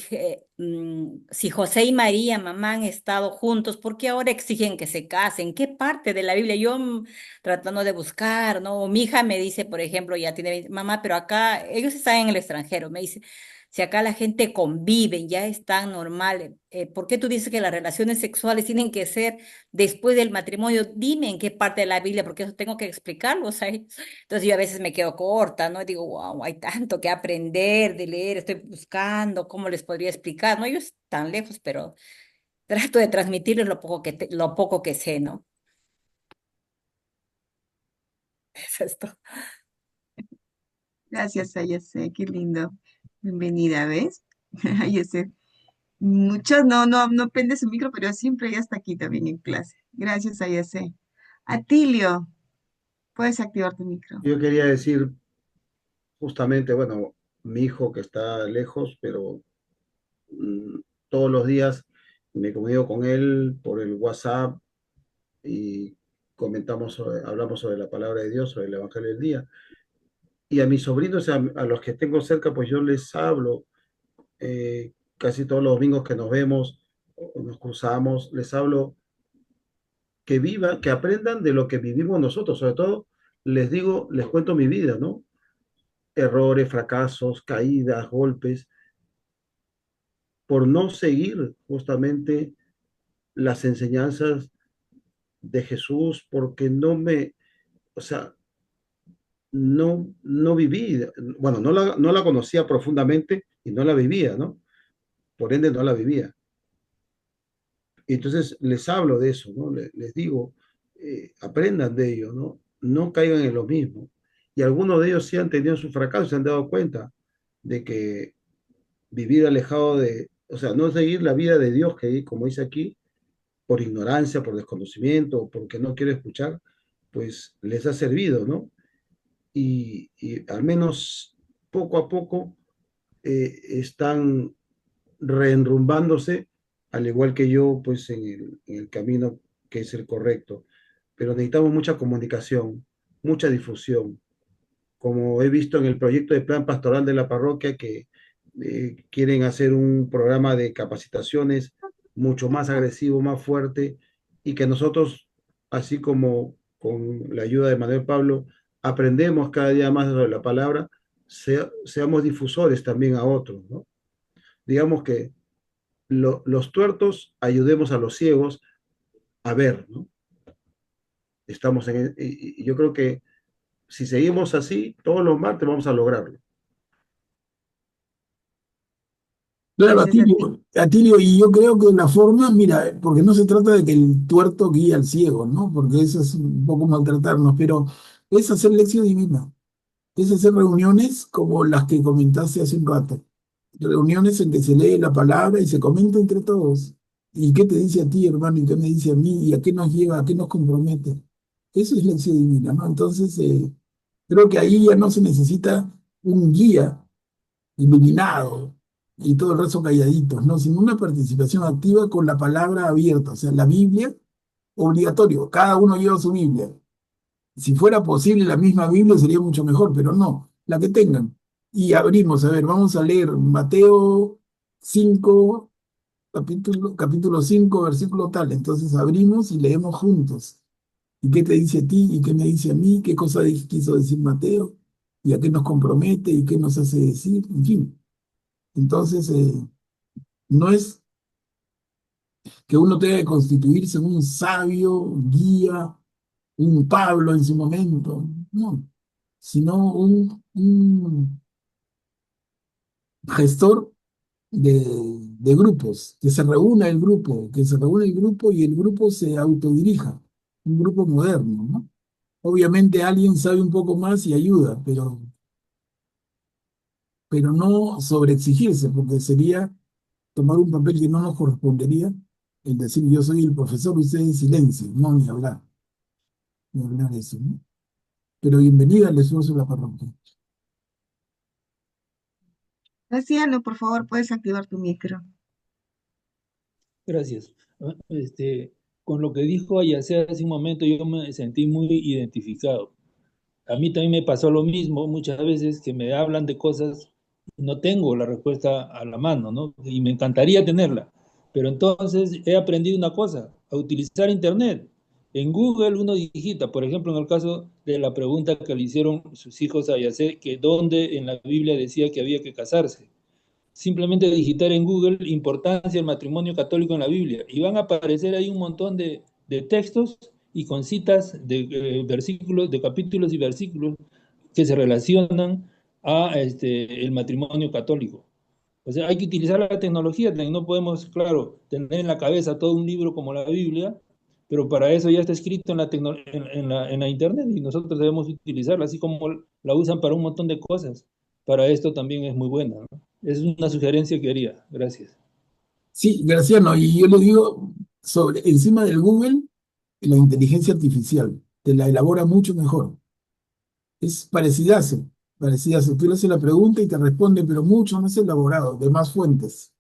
José y María, mamá, han estado juntos, ¿por qué ahora exigen que se casen? ¿Qué parte de la Biblia? Yo tratando de buscar, ¿no? O mi hija me dice, por ejemplo, ya tiene, mamá, pero acá, ellos están en el extranjero, me dice, si acá la gente convive, ya es tan normal, ¿por qué tú dices que las relaciones sexuales tienen que ser después del matrimonio? Dime en qué parte de la Biblia, porque eso tengo que explicarlo, ¿sabes? Entonces yo a veces me quedo corta, ¿no? Digo, wow, hay tanto que aprender de leer, estoy buscando cómo les podría explicar, ¿no? Ellos están lejos, pero trato de transmitirles lo poco que sé, ¿no? Es esto. Gracias, Ayase, qué lindo. Bienvenida, ¿ves? Ayase, muchos no prende su micro, pero siempre ya está aquí también en clase. Gracias, Ayase. Atilio, puedes activar tu micro. Yo quería decir justamente, bueno, mi hijo que está lejos, pero mm, todos los días me comunico con él por el WhatsApp y hablamos sobre la palabra de Dios, sobre el Evangelio del día. Y a mis sobrinos, a los que tengo cerca, pues yo les hablo casi todos los domingos que nos vemos o nos cruzamos, les hablo que vivan, que aprendan de lo que vivimos nosotros, sobre todo les digo, les cuento mi vida, ¿no? Errores, fracasos, caídas, golpes, por no seguir justamente las enseñanzas de Jesús, porque o sea, no viví, bueno, no la conocía profundamente y no la vivía, ¿no? Por ende, no la vivía. Y entonces les hablo de eso, ¿no? Les digo, aprendan de ello, ¿no? No caigan en lo mismo. Y algunos de ellos sí han tenido su fracaso, se han dado cuenta de que vivir alejado o sea, no seguir la vida de Dios, que como dice aquí, por ignorancia, por desconocimiento, o porque no quiero escuchar, pues les ha servido, ¿no? Y al menos poco a poco están reenrumbándose, al igual que yo, pues en el camino que es el correcto. Pero necesitamos mucha comunicación, mucha difusión, como he visto en el proyecto de plan pastoral de la parroquia, que quieren hacer un programa de capacitaciones mucho más agresivo, más fuerte, y que nosotros, así como con la ayuda de Manuel Pablo, aprendemos cada día más sobre la palabra, seamos difusores también a otros, ¿no? Digamos que los tuertos ayudemos a los ciegos a ver, ¿no? Y yo creo que si seguimos así, todos los martes vamos a lograrlo. Claro, Gracias a ti. Atilio, y yo creo que la forma, mira, porque no se trata de que el tuerto guíe al ciego, ¿no? Porque eso es un poco maltratarnos, pero es hacer lección divina, es hacer reuniones como las que comentaste hace un rato, reuniones en que se lee la palabra y se comenta entre todos. ¿Y qué te dice a ti, hermano? ¿Y qué me dice a mí? ¿Y a qué nos lleva? ¿A qué nos compromete? Eso es lección divina, ¿no? Entonces, creo que ahí ya no se necesita un guía iluminado y todo el resto calladitos, ¿no? Sino una participación activa con la palabra abierta, o sea, la Biblia, obligatorio, cada uno lleva su Biblia. Si fuera posible la misma Biblia sería mucho mejor, pero no, la que tengan. Y abrimos, a ver, vamos a leer Mateo 5 capítulo 5 versículo tal. Entonces abrimos y leemos juntos. ¿Y qué te dice a ti? ¿Y qué me dice a mí? ¿Qué cosa quiso decir Mateo? ¿Y a qué nos compromete? ¿Y qué nos hace decir? En fin. Entonces, no es que uno tenga que constituirse en un sabio, guía, un Pablo en su momento, no, sino un gestor de grupos, que se reúna el grupo, que se reúne el grupo y el grupo se autodirija, un grupo moderno, ¿no? Obviamente alguien sabe un poco más y ayuda, pero no sobreexigirse, porque sería tomar un papel que no nos correspondería, el decir yo soy el profesor, usted en silencio, no, ni hablar de eso, ¿no? Pero bienvenida al esfuerzo de la parroquia. Graciano, por favor, puedes activar tu micro. Gracias. Con lo que dijo Ayacé hace un momento, yo me sentí muy identificado. A mí también me pasó lo mismo muchas veces que me hablan de cosas y no tengo la respuesta a la mano, ¿no? Y me encantaría tenerla. Pero entonces he aprendido una cosa, a utilizar Internet. En Google uno digita, por ejemplo, en el caso de la pregunta que le hicieron sus hijos a Yacé, que dónde en la Biblia decía que había que casarse. Simplemente digitar en Google importancia del matrimonio católico en la Biblia y van a aparecer ahí un montón de textos y con citas de versículos, de capítulos y versículos que se relacionan a el matrimonio católico. O sea, hay que utilizar la tecnología, no podemos, claro, tener en la cabeza todo un libro como la Biblia, pero para eso ya está escrito en la Internet y nosotros debemos utilizarla, así como la usan para un montón de cosas. Para esto también es muy buena, ¿no? Es una sugerencia que haría. Gracias. Sí, Graciano, y yo le digo, encima del Google, la inteligencia artificial te la elabora mucho mejor. Es parecidazo, Parecía, si tú le haces la pregunta y te responde, pero mucho más elaborado, de más fuentes.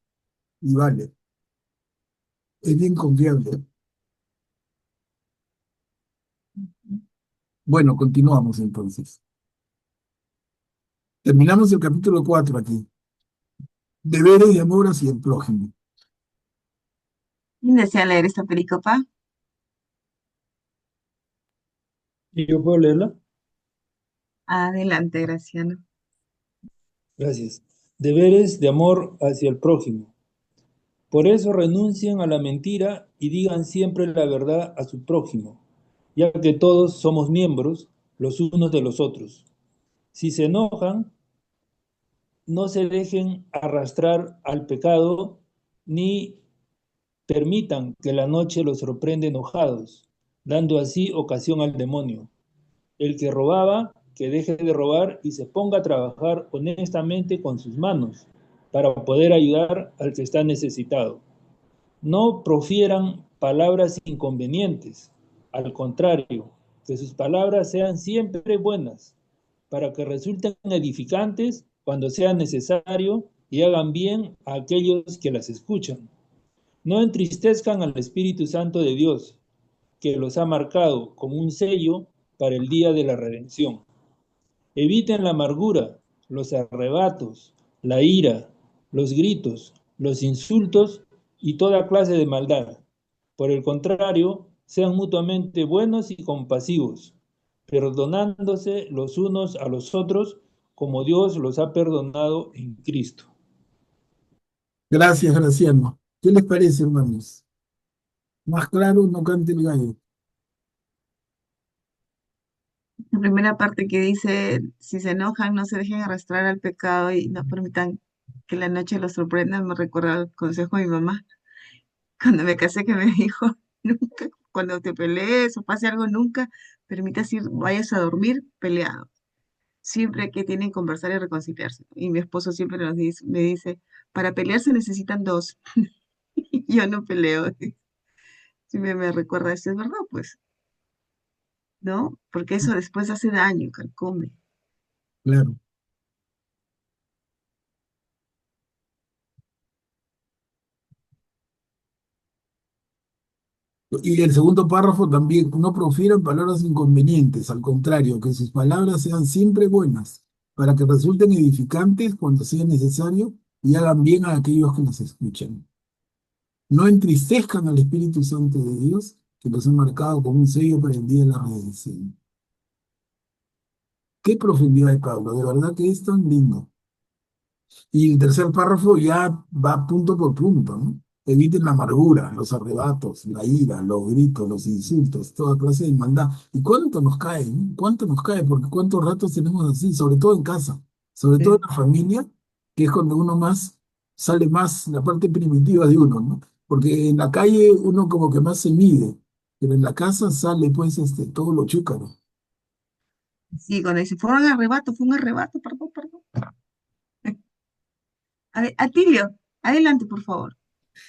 Y vale, es bien confiable. Bueno, continuamos entonces. Terminamos el capítulo 4 aquí. Deberes de amor hacia el prójimo. ¿Quién desea leer esta pericopa? ¿Y yo puedo leerla? Adelante, Graciano. Gracias. Deberes de amor hacia el prójimo. Por eso renuncien a la mentira y digan siempre la verdad a su prójimo, ya que todos somos miembros los unos de los otros. Si se enojan, no se dejen arrastrar al pecado, ni permitan que la noche los sorprenda enojados, dando así ocasión al demonio. El que robaba, que deje de robar y se ponga a trabajar honestamente con sus manos, para poder ayudar al que está necesitado. No profieran palabras inconvenientes, al contrario, que sus palabras sean siempre buenas, para que resulten edificantes cuando sea necesario y hagan bien a aquellos que las escuchan. No entristezcan al Espíritu Santo de Dios, que los ha marcado como un sello para el día de la redención. Eviten la amargura, los arrebatos, la ira, los gritos, los insultos y toda clase de maldad. Por el contrario, sean mutuamente buenos y compasivos, perdonándose los unos a los otros como Dios los ha perdonado en Cristo. Gracias, Graciano. ¿Qué les parece, hermanos? Más claro, no cante el gallo. La primera parte que dice, si se enojan, no se dejen arrastrar al pecado y no permitan que la noche los sorprenda, me recuerda el consejo de mi mamá cuando me casé que me dijo, nunca, cuando te pelees o pase algo, nunca permitas ir, vayas a dormir peleado. Siempre que tienen que conversar y reconciliarse. Y mi esposo siempre me dice, para pelear se necesitan dos. Yo no peleo. Sí me recuerda eso, es verdad, pues, ¿no? Porque eso después hace daño, carcome. Claro. Y el segundo párrafo también, no profieran palabras inconvenientes, al contrario, que sus palabras sean siempre buenas, para que resulten edificantes cuando sea necesario y hagan bien a aquellos que nos escuchan. No entristezcan al Espíritu Santo de Dios, que los ha marcado como un sello para el día de la redención. Qué profundidad de Pablo, de verdad que es tan lindo. Y el tercer párrafo ya va punto por punto, ¿no? Eviten la amargura, los arrebatos, la ira, los gritos, los insultos, toda clase de maldad. ¿Y cuánto nos cae? ¿No? ¿Cuánto nos cae? Porque cuántos ratos tenemos así, sobre todo en casa, sobre todo en Sí. la familia, que es cuando uno más sale más la parte primitiva de uno, ¿no? Porque en la calle uno como que más se mide, pero en la casa sale pues todo lo chúcaro. Sí, cuando dice, fue un arrebato, perdón, perdón. A ver, Atilio, adelante, por favor.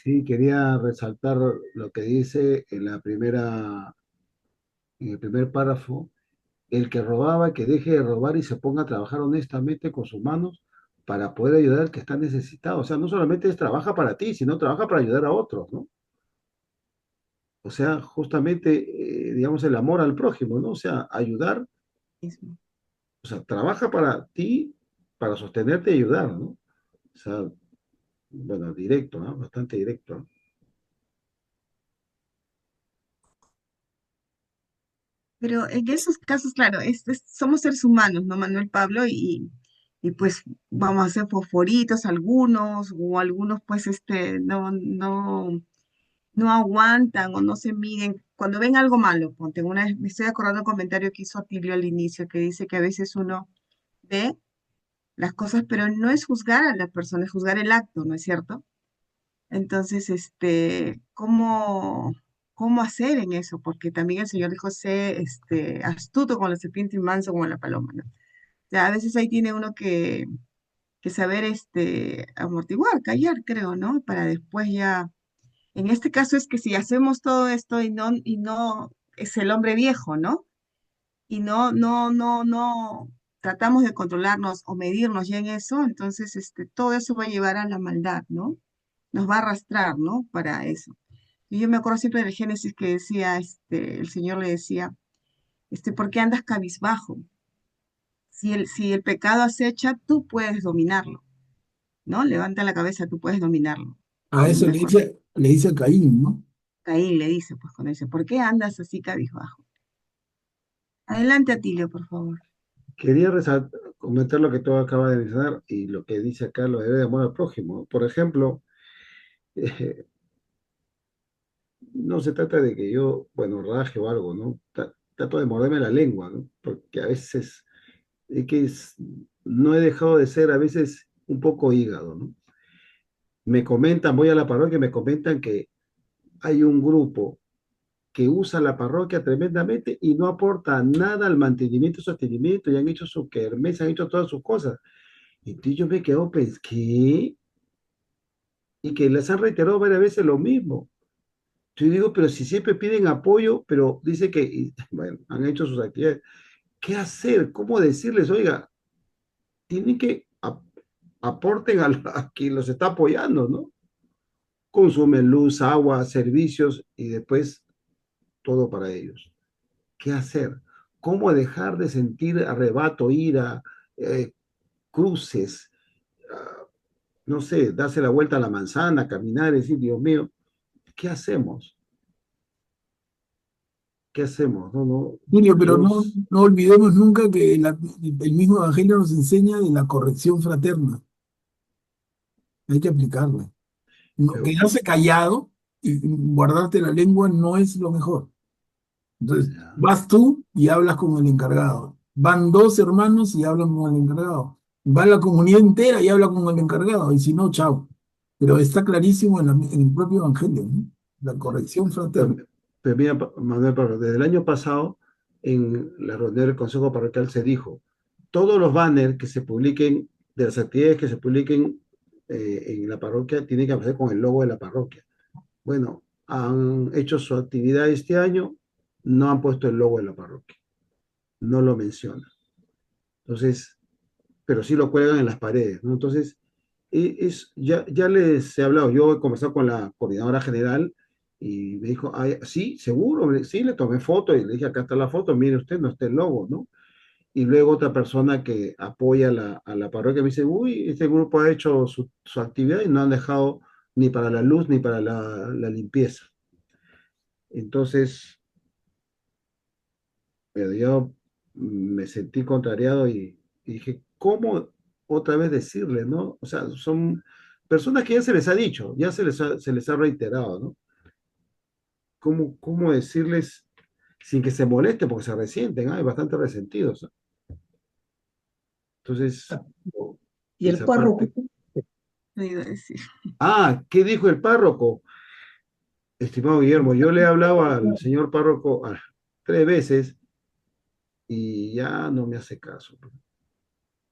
Sí, quería resaltar lo que dice en el primer párrafo, el que robaba, que deje de robar y se ponga a trabajar honestamente con sus manos para poder ayudar al que está necesitado. O sea, no solamente es trabaja para ti, sino trabaja para ayudar a otros, ¿no? O sea, justamente, digamos, el amor al prójimo, ¿no? O sea, ayudar, Mismo. o sea, trabaja para ti, para sostenerte y ayudar, ¿no? O sea, bueno, directo, ¿no? Bastante directo, ¿no? Pero en esos casos, claro, somos seres humanos, ¿no, Manuel Pablo? Y pues vamos a hacer fosforitos algunos, o algunos pues no aguantan o no se miden. Cuando ven algo malo, ponte una vez, me estoy acordando un comentario que hizo Atilio al inicio, que dice que a veces uno ve las cosas, pero no es juzgar a la persona, es juzgar el acto, ¿no es cierto? Entonces, ¿cómo hacer en eso? Porque también el Señor dijo, sé, astuto como la serpiente y manso como la paloma, ¿no? O sea, a veces ahí tiene uno que saber, amortiguar, callar, creo, ¿no? Para después ya, en este caso es que si hacemos todo esto y no es el hombre viejo, ¿no? Y no tratamos de controlarnos o medirnos ya en eso, entonces todo eso va a llevar a la maldad, ¿no? Nos va a arrastrar, ¿no? Para eso. Y yo me acuerdo siempre del Génesis que decía, el Señor le decía, ¿por qué andas cabizbajo? Si el pecado acecha, tú puedes dominarlo, ¿no? Levanta la cabeza, tú puedes dominarlo. A Y eso me acuerdo, le dice a Caín, ¿no? Caín le dice, pues cuando dice, ¿por qué andas así cabizbajo? Adelante, Atilio, por favor. Quería comentar lo que tú acabas de mencionar y lo que dice acá, lo de amor al prójimo. Por ejemplo, eh, no se trata de que yo, bueno, raje o algo, ¿no? Trato de morderme la lengua, ¿no? Porque a veces no he dejado de ser a veces un poco hígado, ¿no? Me comentan, voy a la parroquia y me comentan que hay un grupo que usa la parroquia tremendamente y no aporta nada al mantenimiento y sostenimiento, y han hecho su kermés, han hecho todas sus cosas. Y entonces yo me quedo, pues, ¿qué? Y que les han reiterado varias veces lo mismo. Yo digo, pero si siempre piden apoyo, pero dice que, bueno, han hecho sus actividades. ¿Qué hacer? ¿Cómo decirles? Oiga, tienen que aporten a quien los está apoyando, ¿no? Consumen luz, agua, servicios y después todo para ellos. ¿Qué hacer? ¿Cómo dejar de sentir arrebato, ira, eh, cruces, no sé, darse la vuelta a la manzana, caminar y decir, Dios mío, ¿qué hacemos? ¿Qué hacemos? No, no, Julio, pero Dios, no olvidemos nunca que el mismo Evangelio nos enseña de la corrección fraterna. Hay que aplicarla. No, pero, quedarse callado y guardarte la lengua no es lo mejor. Entonces, ya, vas tú y hablas con el encargado. Van dos hermanos y hablan con el encargado. Va la comunidad entera y habla con el encargado. Y si no, chao. Pero está clarísimo en el propio Evangelio, ¿no? La corrección pero, fraterna. pero mira, Manuel Pablo, desde el año pasado, en la reunión del Consejo Parroquial se dijo, todos los banners que se publiquen, de las actividades que se publiquen en la parroquia, tienen que aparecer con el logo de la parroquia. Bueno, han hecho su actividad este año, no han puesto el logo de la parroquia, no lo mencionan. Entonces, pero sí lo cuelgan en las paredes, ¿no? Entonces, ya les he hablado, yo he conversado con la coordinadora general y me dijo, "Ay, sí, seguro, sí, le tomé foto y le dije, acá está la foto, mire usted, no está el logo, ¿no? Y luego otra persona que apoya a la parroquia me dice, uy, este grupo ha hecho su actividad y no han dejado ni para la luz ni para la limpieza. Entonces, pero yo me sentí contrariado y dije, ¿cómo otra vez decirle, no? O sea, son personas que ya se les ha dicho, ya se les ha reiterado, ¿no? ¿Cómo decirles sin que se moleste porque se resienten? Hay bastante resentidos, ¿no? Entonces, Y el esa párroco, parte. Te iba a decir. ¿Qué dijo el párroco? Estimado Guillermo, yo le he hablado al señor párroco 3 veces y ya no me hace caso.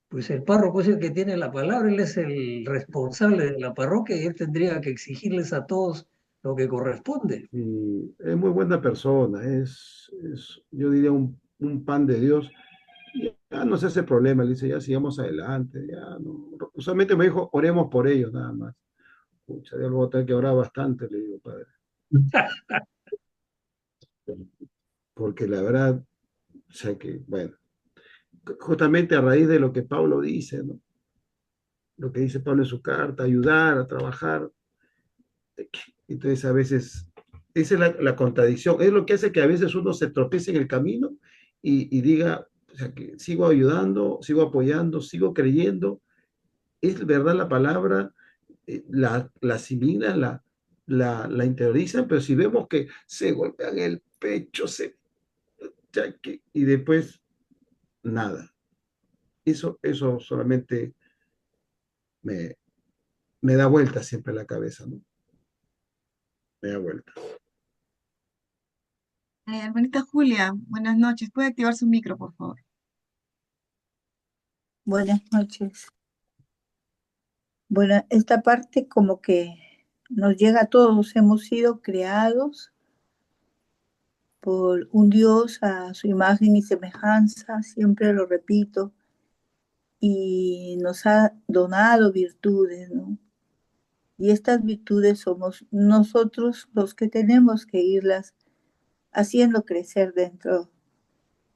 pues el párroco es el que tiene la palabra, él es el responsable de la parroquia y él tendría que exigirles a todos lo que corresponde. Y es muy buena persona, yo diría un pan de Dios. Ya no se hace problema, le dice, ya sigamos adelante, ya no. Usualmente me dijo, oremos por ellos nada más. Pucha, Dios lo voy a tener que orar bastante, le digo, padre. Porque la verdad, o sea que, bueno, justamente a raíz de lo que Pablo dice, ¿no? Lo que dice Pablo en su carta, ayudar a trabajar. Entonces a veces, esa es la contradicción, es lo que hace que a veces uno se tropiece en el camino y diga, o sea, que sigo ayudando, sigo apoyando, sigo creyendo, es verdad la palabra, la asimilan, la interiorizan, pero si vemos que se golpean el pecho, y después nada. Eso solamente me, me da vuelta siempre la cabeza, ¿no? Me da vuelta. Hermanita Julia, buenas noches. ¿Puede activar su micro, por favor? Buenas noches. Bueno, esta parte como que nos llega a todos. Hemos sido creados por un Dios a su imagen y semejanza, siempre lo repito, y nos ha donado virtudes, ¿no? Y estas virtudes somos nosotros los que tenemos que irlas haciendo crecer dentro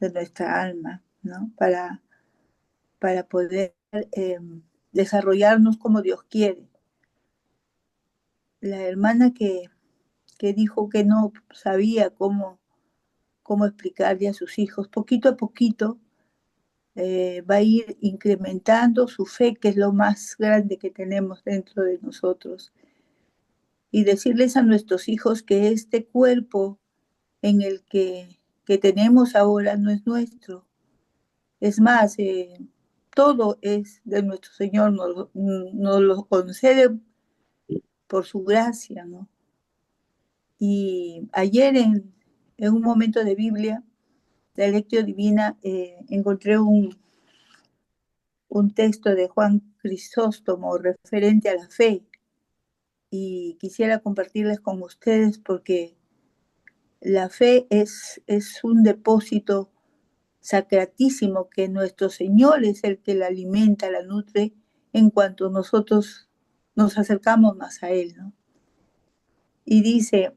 de nuestra alma, ¿no? Para poder desarrollarnos como Dios quiere. La hermana que dijo que no sabía cómo explicarle a sus hijos, poquito a poquito va a ir incrementando su fe, que es lo más grande que tenemos dentro de nosotros. Y decirles a nuestros hijos que este cuerpo en el que tenemos ahora no es nuestro. Es más, todo es de nuestro Señor, nos lo concede por su gracia, ¿no? Y ayer en un momento de Biblia, de Lectio Divina, encontré un texto de Juan Crisóstomo referente a la fe y quisiera compartirles con ustedes porque la fe es un depósito sacratísimo que nuestro Señor es el que la alimenta, la nutre en cuanto nosotros nos acercamos más a Él, ¿no? Y dice,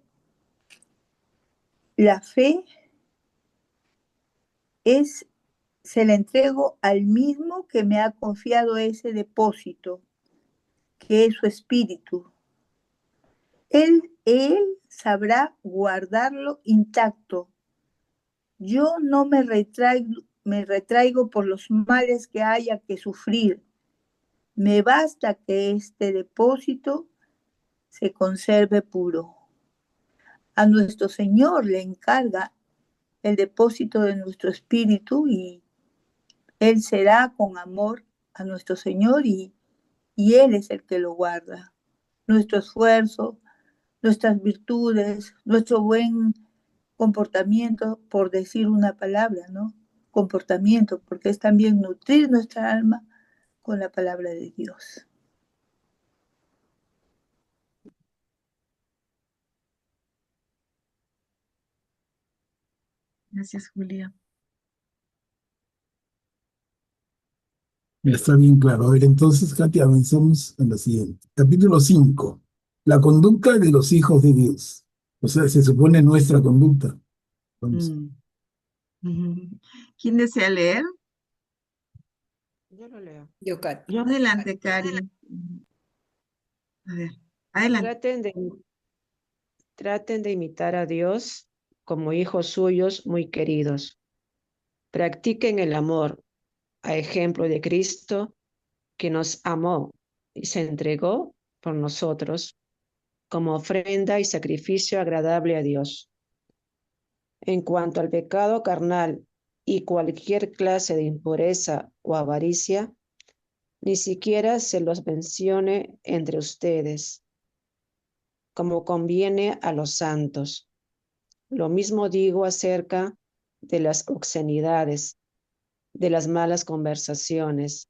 la fe se la entrego al mismo que me ha confiado ese depósito, que es su espíritu. Él sabrá guardarlo intacto. Yo no me retraigo por los males que haya que sufrir. Me basta que este depósito se conserve puro. A nuestro Señor le encarga el depósito de nuestro espíritu y Él será con amor a nuestro Señor y Él es el que lo guarda. Nuestro esfuerzo, nuestras virtudes, nuestro buen comportamiento, por decir una palabra, ¿no? Comportamiento, porque es también nutrir nuestra alma con la palabra de Dios. Gracias, Julia. Está bien claro. A ver, entonces, Katy, avancemos en la siguiente. Capítulo 5. La conducta de los hijos de Dios. O sea, se supone nuestra conducta. Vamos. ¿Quién desea leer? Yo lo leo. Yo, Kat. Adelante, Cari. A ver, adelante. Traten de imitar a Dios como hijos suyos muy queridos. Practiquen el amor, a ejemplo de Cristo, que nos amó y se entregó por nosotros como ofrenda y sacrificio agradable a Dios. En cuanto al pecado carnal y cualquier clase de impureza o avaricia, ni siquiera se los mencione entre ustedes, como conviene a los santos. Lo mismo digo acerca de las obscenidades, de las malas conversaciones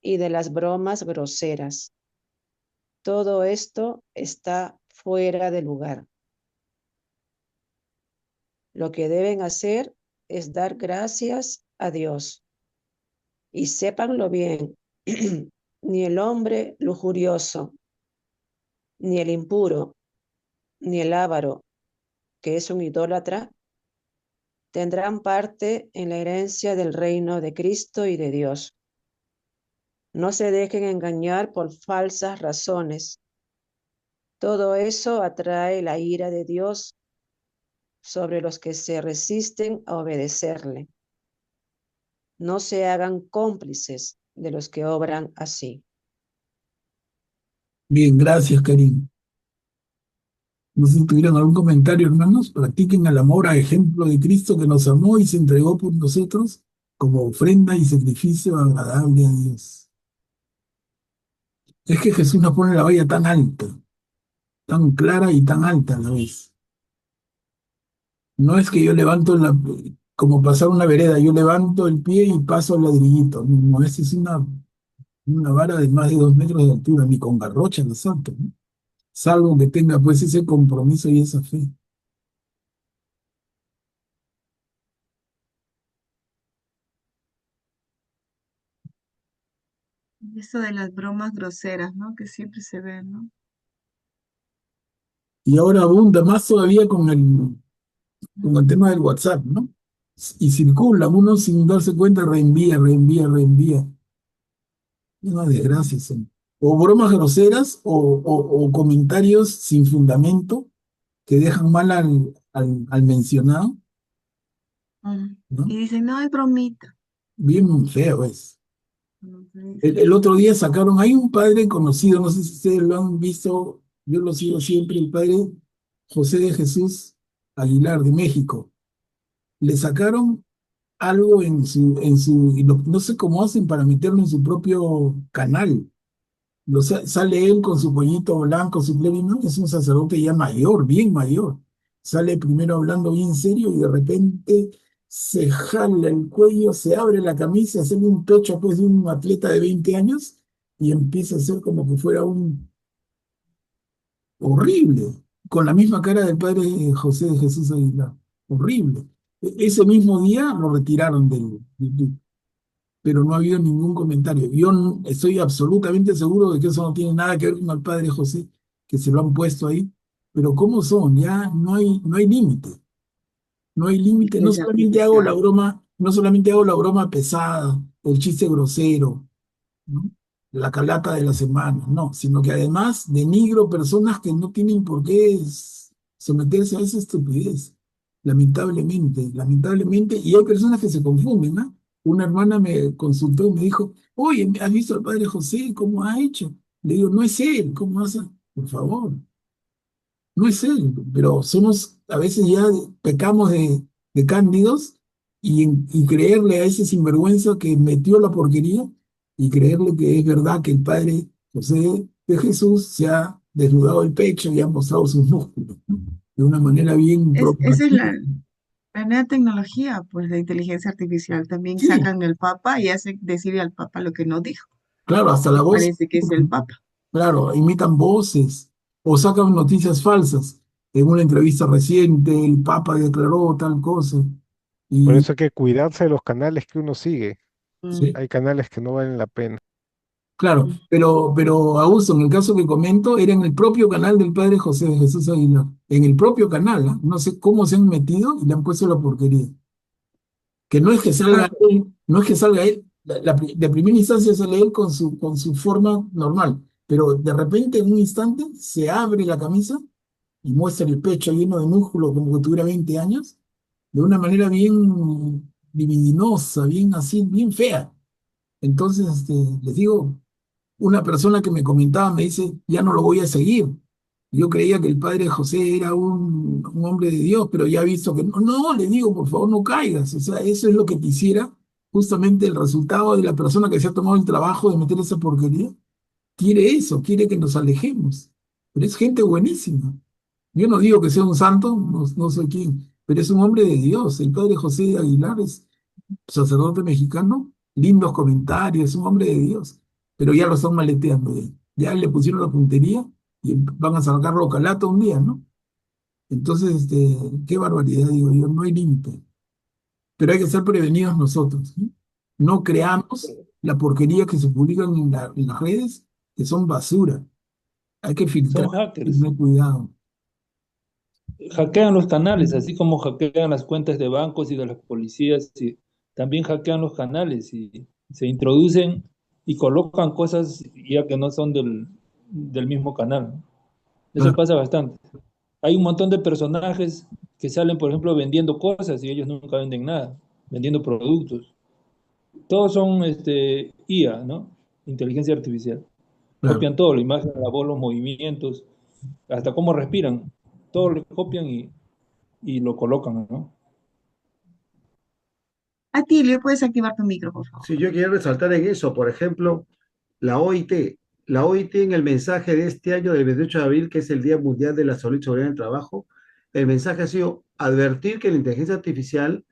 y de las bromas groseras. Todo esto está fuera de lugar. Lo que deben hacer es dar gracias a Dios. Y sépanlo bien, ni el hombre lujurioso, ni el impuro, ni el avaro, que es un idólatra, tendrán parte en la herencia del reino de Cristo y de Dios. No se dejen engañar por falsas razones. Todo eso atrae la ira de Dios sobre los que se resisten a obedecerle. No se hagan cómplices de los que obran así. Bien, gracias, Karim. No sé si tuvieron algún comentario, hermanos. Practiquen el amor a ejemplo de Cristo que nos amó y se entregó por nosotros como ofrenda y sacrificio agradable a Dios. Es que Jesús nos pone la valla tan alta, tan clara y tan alta a la vez. No es que yo levanto como pasar una vereda, yo levanto el pie y paso al ladrillito. No, esa es una vara de más de 2 metros de altura, ni con garrocha la salto, ¿no? Salvo que tenga pues ese compromiso y esa fe. Eso de las bromas groseras, ¿no? Que siempre se ven, ¿no? Y ahora abunda más todavía con el tema del WhatsApp, ¿no? Y circula, uno sin darse cuenta reenvía, reenvía, reenvía. Una desgracia, son. O bromas groseras o comentarios sin fundamento que dejan mal al mencionado, ¿no? Y dicen, no, es bromita. Bien feo es. Ujú. El otro día sacaron, hay un padre conocido, no sé si ustedes lo han visto, yo lo sigo siempre, el padre José de Jesús Aguilar de México. Le sacaron algo y no sé cómo hacen para meterlo en su propio canal. Sale él con su pollito blanco, su plebino, es un sacerdote ya mayor, bien mayor. Sale primero hablando bien serio y de repente se jala el cuello, se abre la camisa, hace un pecho pues de un atleta de 20 años y empieza a ser como que fuera un horrible, con la misma cara del padre José de Jesús Aguilar. Horrible. Ese mismo día lo retiraron del YouTube, pero no ha habido ningún comentario. Yo estoy absolutamente seguro de que eso no tiene nada que ver con el padre José, que se lo han puesto ahí, pero ¿cómo son? Ya no hay límite, no hay límite, no Es solamente hago la artificial. broma, no solamente hago la broma pesada, el chiste grosero, ¿no? La calata de la semana, no, sino que además denigro personas que no tienen por qué someterse a esa estupidez, lamentablemente, lamentablemente, y hay personas que se confunden, ¿no? Una hermana me consultó y me dijo, oye, ¿has visto al padre José? ¿Cómo ha hecho? Le digo, no es él, ¿cómo hace? Por favor, no es él, pero somos, a veces ya pecamos de cándidos y creerle a ese sinvergüenza que metió la porquería y creerle que es verdad que el Padre José de Jesús se ha desnudado el pecho y ha mostrado sus músculos, ¿no? De una manera bien Esa es provocativa. la nueva tecnología, pues la inteligencia artificial. También Sí, sacan el Papa y hacen decirle al Papa lo que no dijo. claro, hasta la Y voz, parece que es el Papa. claro, imitan voces o sacan noticias falsas. En una entrevista reciente, el Papa declaró tal cosa. Por Y eso hay que cuidarse de los canales que uno sigue. Mm, sí, Hay canales que no valen la pena. claro, mm. pero Augusto, en el caso que comento, era en el propio canal del padre José de Jesús Aguilar, en el propio canal, ¿ah? No sé cómo se han metido y le han puesto la porquería. Que no es que salga Ah, él, no es que salga él, de primera instancia sale él con su forma normal, pero de repente en un instante se abre la camisa y muestra el pecho lleno de músculo como que tuviera 20 años, de una manera bien libidinosa, bien así, bien fea. Entonces, les digo, una persona que me comentaba me dice, ya no lo voy a seguir. Yo creía que el padre José era un hombre de Dios, pero ya he visto que no, no, le digo, por favor, no caigas. O sea, eso es lo que quisiera, justamente el resultado de la persona que se ha tomado el trabajo de meter esa porquería. Quiere eso, quiere que nos alejemos. Pero es gente buenísima. Yo no digo que sea un santo, no, no soy quien, pero es un hombre de Dios. El padre José de Aguilar es sacerdote mexicano, lindos comentarios, es un hombre de Dios, pero ya lo están maleteando, ya le pusieron la puntería y van a sacarlo calato un día, ¿no? Entonces, qué barbaridad, digo yo, no hay límite, pero hay que ser prevenidos nosotros, ¿no? No creamos la porquería que se publican en las redes, que son basura, hay que Son filtrar y hackers. tener cuidado. Hackean los canales, así como hackean las cuentas de bancos y de las policías, y también hackean los canales y se introducen y colocan cosas ya que no son del mismo canal, ¿no? Eso Claro, pasa bastante. Hay un montón de personajes que salen, por ejemplo, vendiendo cosas y ellos nunca venden nada, vendiendo productos. Todos son IA, ¿no? Inteligencia artificial. claro. Copian todo, la imagen, la voz, los movimientos, hasta cómo respiran. Todo lo copian y lo colocan, ¿no? Atilio, puedes activar tu micro, por favor. Sí, yo quiero resaltar en eso, por ejemplo, la OIT. La OIT en el mensaje de este año del 28 de abril, que es el Día Mundial de la Salud y Seguridad en el Trabajo, el mensaje ha sido advertir que la inteligencia artificial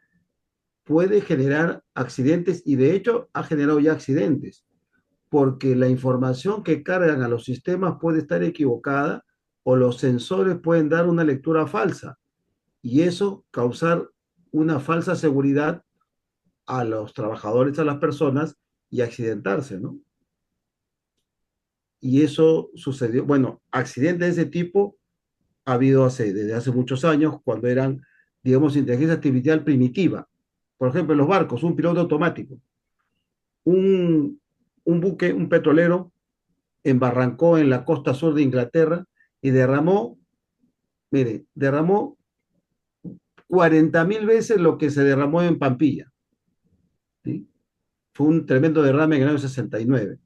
puede generar accidentes y de hecho ha generado ya accidentes, porque la información que cargan a los sistemas puede estar equivocada o los sensores pueden dar una lectura falsa y eso causar una falsa seguridad a los trabajadores, a las personas y accidentarse, ¿no? Y eso sucedió, bueno, accidentes de ese tipo ha habido desde hace muchos años, cuando eran, digamos, inteligencia artificial primitiva. Por ejemplo, en los barcos, un piloto automático. Un, un buque, un petrolero, embarrancó en la costa sur de Inglaterra y derramó, mire, derramó 40.000 veces lo que se derramó en Pampilla. ¿Sí? Fue un tremendo derrame en el año 69.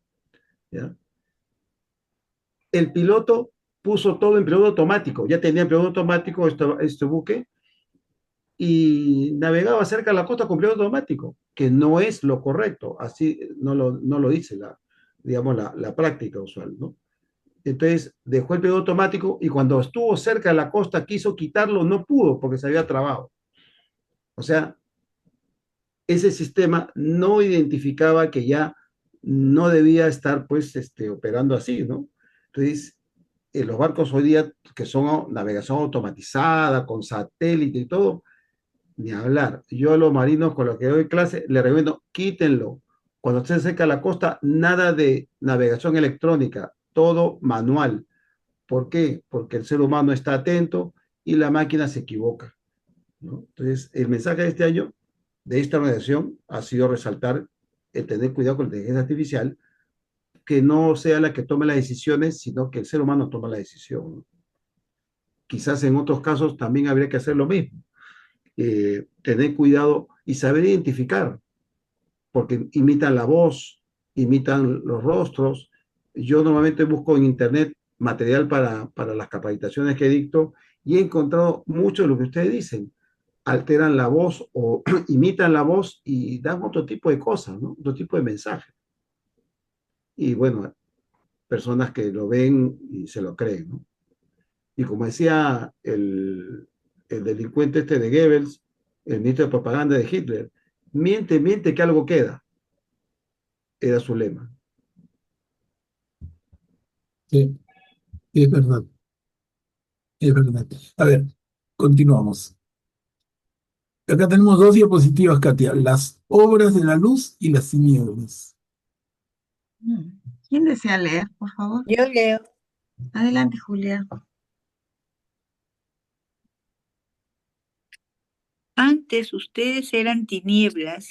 ¿Ya? El piloto puso todo en piloto automático, ya tenía en piloto automático este buque, y navegaba cerca de la costa con piloto automático, que no es lo correcto, así no lo dice digamos, la práctica usual, ¿no? Entonces dejó el piloto automático y cuando estuvo cerca de la costa quiso quitarlo, no pudo porque se había trabado. O sea, ese sistema no identificaba que ya no debía estar pues operando así, ¿no? Entonces, los barcos hoy día que son navegación automatizada, con satélite y todo, ni hablar. Yo a los marinos con los que doy clase les recomiendo, quítenlo. Cuando esté cerca de la costa, nada de navegación electrónica, todo manual. ¿Por qué? Porque el ser humano está atento y la máquina se equivoca, ¿no? Entonces, el mensaje de este año, de esta organización, ha sido resaltar el tener cuidado con la inteligencia artificial, que no sea la que tome las decisiones, sino que el ser humano toma la decisión, ¿no? Quizás en otros casos también habría que hacer lo mismo, tener cuidado y saber identificar, porque imitan la voz, imitan los rostros. Yo normalmente busco en internet material para las capacitaciones que dicto y he encontrado mucho de lo que ustedes dicen. Alteran la voz o imitan la voz y dan otro tipo de cosas, ¿no? Otro tipo de mensajes. Y bueno, personas que lo ven y se lo creen, ¿no? Y como decía el delincuente este de Goebbels, el ministro de propaganda de Hitler, miente, miente que algo queda, era su lema. Sí, es verdad, es verdad. A ver, continuamos. Acá tenemos dos diapositivas, Katia, las obras de la luz y las tinieblas. Mm. ¿Quién desea leer, por favor? Yo leo. Adelante, Julia. Antes ustedes eran tinieblas,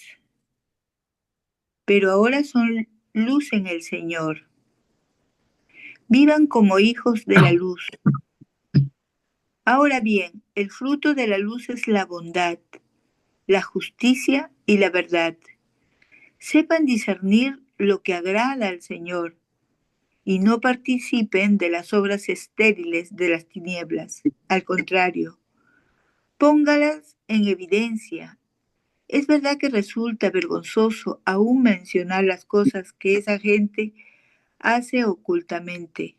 pero ahora son luz en el Señor. Vivan como hijos de la luz. Ahora bien, el fruto de la luz es la bondad, la justicia y la verdad. Sepan discernir lo que agrada al Señor y no participen de las obras estériles de las tinieblas. Al contrario, póngalas en evidencia. Es verdad que resulta vergonzoso aún mencionar las cosas que esa gente hace ocultamente,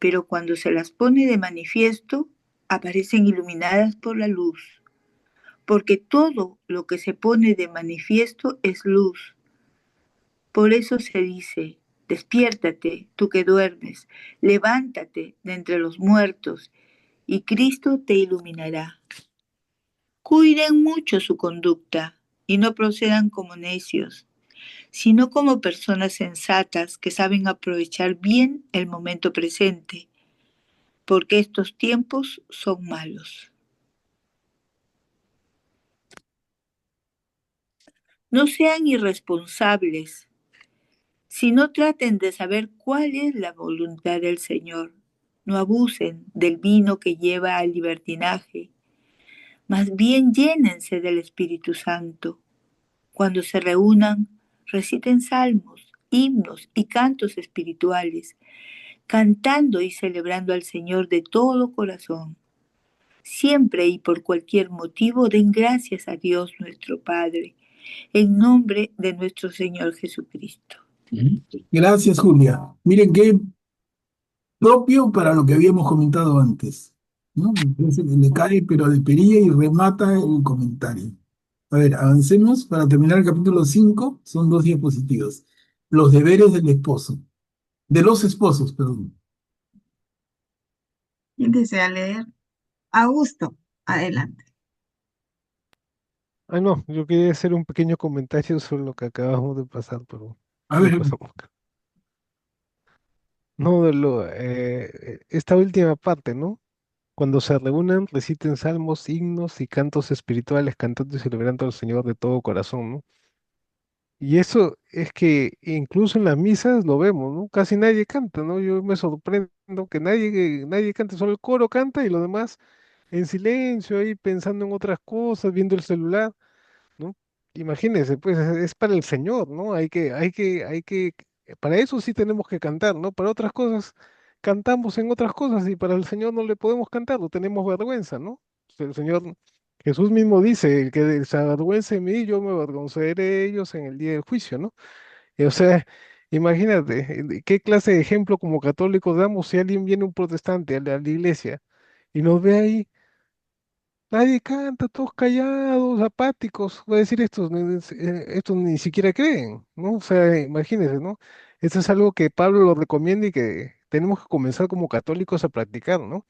pero cuando se las pone de manifiesto, aparecen iluminadas por la luz, porque todo lo que se pone de manifiesto es luz. Por eso se dice, despiértate, tú que duermes, levántate de entre los muertos, y Cristo te iluminará. Cuiden mucho su conducta y no procedan como necios, sino como personas sensatas que saben aprovechar bien el momento presente, porque estos tiempos son malos. No sean irresponsables, sino traten de saber cuál es la voluntad del Señor. No abusen del vino que lleva al libertinaje, más bien llénense del Espíritu Santo. Cuando se reúnan, reciten salmos, himnos y cantos espirituales, cantando y celebrando al Señor de todo corazón. Siempre y por cualquier motivo den gracias a Dios nuestro Padre, en nombre de nuestro Señor Jesucristo. Gracias, Julia. Miren qué propio para lo que habíamos comentado antes, ¿no? Me parece que le cae, pero de perilla y remata el comentario. A ver, avancemos para terminar el capítulo 5. Son dos diapositivas. Los deberes del esposo, de los esposos, perdón. ¿Quién desea leer? Augusto, adelante. Ah, no, yo quería hacer un pequeño comentario sobre lo que acabamos de pasar, pero A lo ver, pasamos acá. ¿no? Esta última parte, ¿no? Cuando se reúnen, reciten salmos, himnos y cantos espirituales, cantando y celebrando al Señor de todo corazón, ¿no? Y eso es que incluso en las misas lo vemos, ¿no? Casi nadie canta, ¿no? Yo me sorprendo que nadie canta, solo el coro canta y lo demás en silencio, ahí pensando en otras cosas, viendo el celular, ¿no? Imagínense, pues es para el Señor, ¿no? Para eso sí tenemos que cantar, ¿no? Para otras cosas cantamos en otras cosas y para el Señor no le podemos cantar, no tenemos vergüenza, ¿no? El Señor Jesús mismo dice, el que se avergüence de mí, yo me avergonzaré de ellos en el día del juicio, ¿no? O sea, imagínate, ¿qué clase de ejemplo como católicos damos si alguien viene un protestante a la iglesia y nos ve ahí? Nadie canta, todos callados, apáticos. Voy a decir, estos ni siquiera creen, ¿no? O sea, imagínense, ¿no? Esto es algo que Pablo lo recomienda y que tenemos que comenzar como católicos a practicar, ¿no?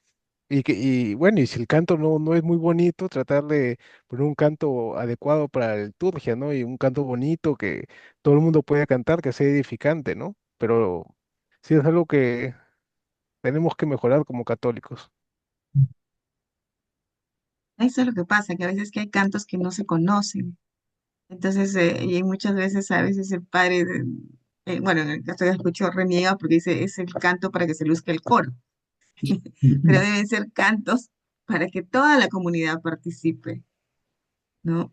Y bueno, y si el canto no es muy bonito, tratar de poner un canto adecuado para la liturgia, ¿no? Y un canto bonito que todo el mundo pueda cantar, que sea edificante, ¿no? Pero sí es algo que tenemos que mejorar como católicos. Eso es lo que pasa, que a veces que hay cantos que no se conocen. Entonces, y muchas veces, a veces el padre, bueno, en el caso de escucho reniega porque dice, es el canto para que se luzca el coro, pero deben ser cantos para que toda la comunidad participe, ¿no?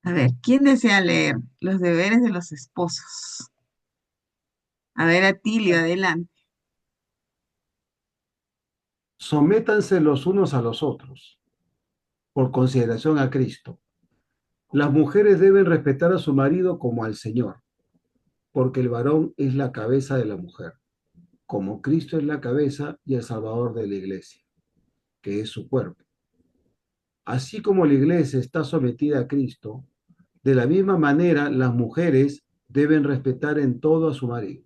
A ver, ¿quién desea leer los deberes de los esposos? A ver, Atilio, adelante. Sométanse los unos a los otros, por consideración a Cristo. Las mujeres deben respetar a su marido como al Señor, porque el varón es la cabeza de la mujer, como Cristo es la cabeza y el Salvador de la iglesia, que es su cuerpo. Así como la iglesia está sometida a Cristo, de la misma manera las mujeres deben respetar en todo a su marido.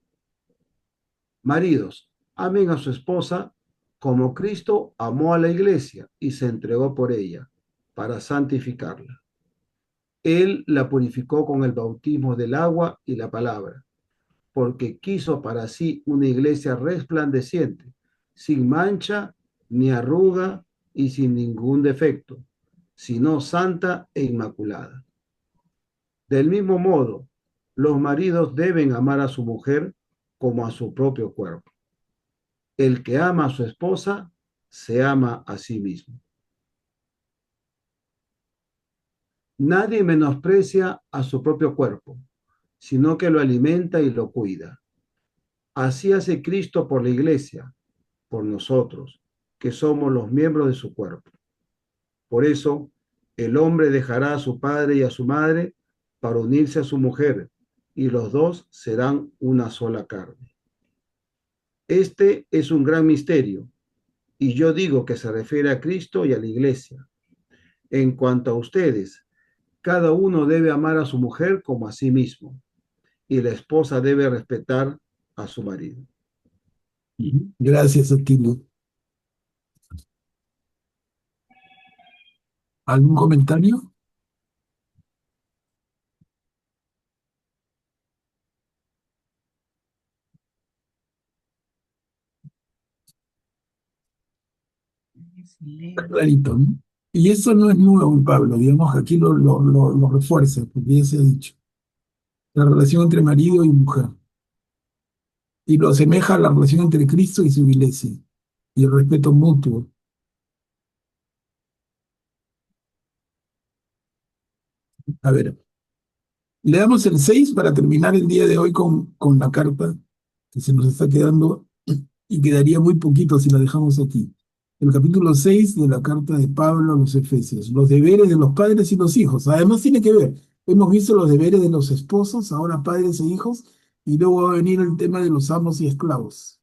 Maridos, amen a su esposa como Cristo amó a la iglesia y se entregó por ella para santificarla. Él la purificó con el bautismo del agua y la palabra, porque quiso para sí una iglesia resplandeciente, sin mancha ni arruga y sin ningún defecto, sino santa e inmaculada. Del mismo modo, los maridos deben amar a su mujer como a su propio cuerpo. El que ama a su esposa se ama a sí mismo. Nadie menosprecia a su propio cuerpo, sino que lo alimenta y lo cuida. Así hace Cristo por la iglesia, por nosotros, que somos los miembros de su cuerpo. Por eso, el hombre dejará a su padre y a su madre para unirse a su mujer, y los dos serán una sola carne. Este es un gran misterio, y yo digo que se refiere a Cristo y a la iglesia. En cuanto a ustedes, cada uno debe amar a su mujer como a sí mismo, y la esposa debe respetar a su marido. Gracias, Atilio. ¿Algún comentario? Clarito, ¿no? Y eso no es nuevo, Pablo, digamos que aquí lo refuerza, porque ya se ha dicho. La relación entre marido y mujer. Y lo asemeja a la relación entre Cristo y su iglesia. Y el respeto mutuo. A ver, le damos el 6 para terminar el día de hoy con la carta que se nos está quedando y quedaría muy poquito si la dejamos aquí. El capítulo 6 de la carta de Pablo a los Efesios, los deberes de los padres y los hijos. Además tiene que ver, hemos visto los deberes de los esposos, ahora padres e hijos, y luego va a venir el tema de los amos y esclavos.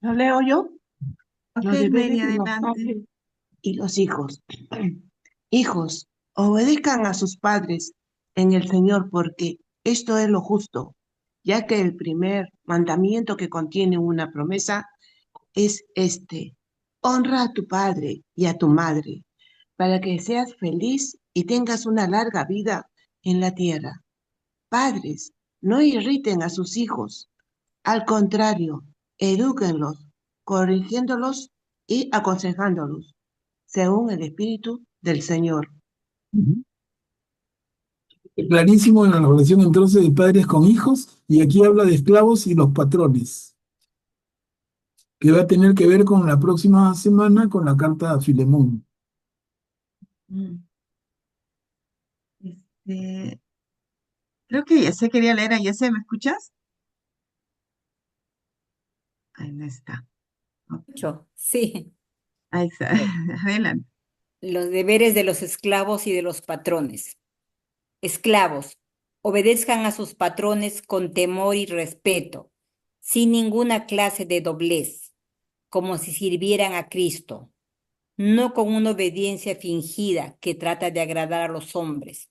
¿Lo leo yo? Ok, Los deberes Mary, de los adelante. padres y los hijos. Hijos, obedezcan a sus padres en el Señor, porque esto es lo justo, ya que el primer mandamiento que contiene una promesa es este: honra a tu padre y a tu madre, para que seas feliz y tengas una larga vida en la tierra. Padres, no irriten a sus hijos. Al contrario, edúquenlos, corrigiéndolos y aconsejándolos, según el Espíritu del Señor. Ujú. Clarísimo en la relación entonces de padres con hijos, y aquí habla de esclavos y los patrones, que va a tener que ver con la próxima semana con la carta a Filemón. Mm. Este, creo que ya se quería leer a Yese, ¿me escuchas? Ahí no está. Ok, Sí. ahí está. Adelante. Los deberes de los esclavos y de los patrones. Esclavos, obedezcan a sus patrones con temor y respeto, sin ninguna clase de doblez, como si sirvieran a Cristo, no con una obediencia fingida que trata de agradar a los hombres,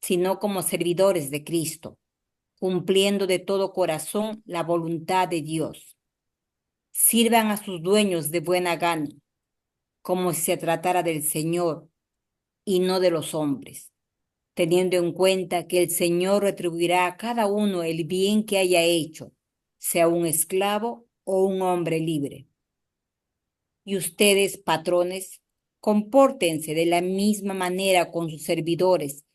sino como servidores de Cristo, cumpliendo de todo corazón la voluntad de Dios. Sirvan a sus dueños de buena gana, como si se tratara del Señor y no de los hombres, teniendo en cuenta que el Señor retribuirá a cada uno el bien que haya hecho, sea un esclavo o un hombre libre. Y ustedes, patrones, compórtense de la misma manera con sus servidores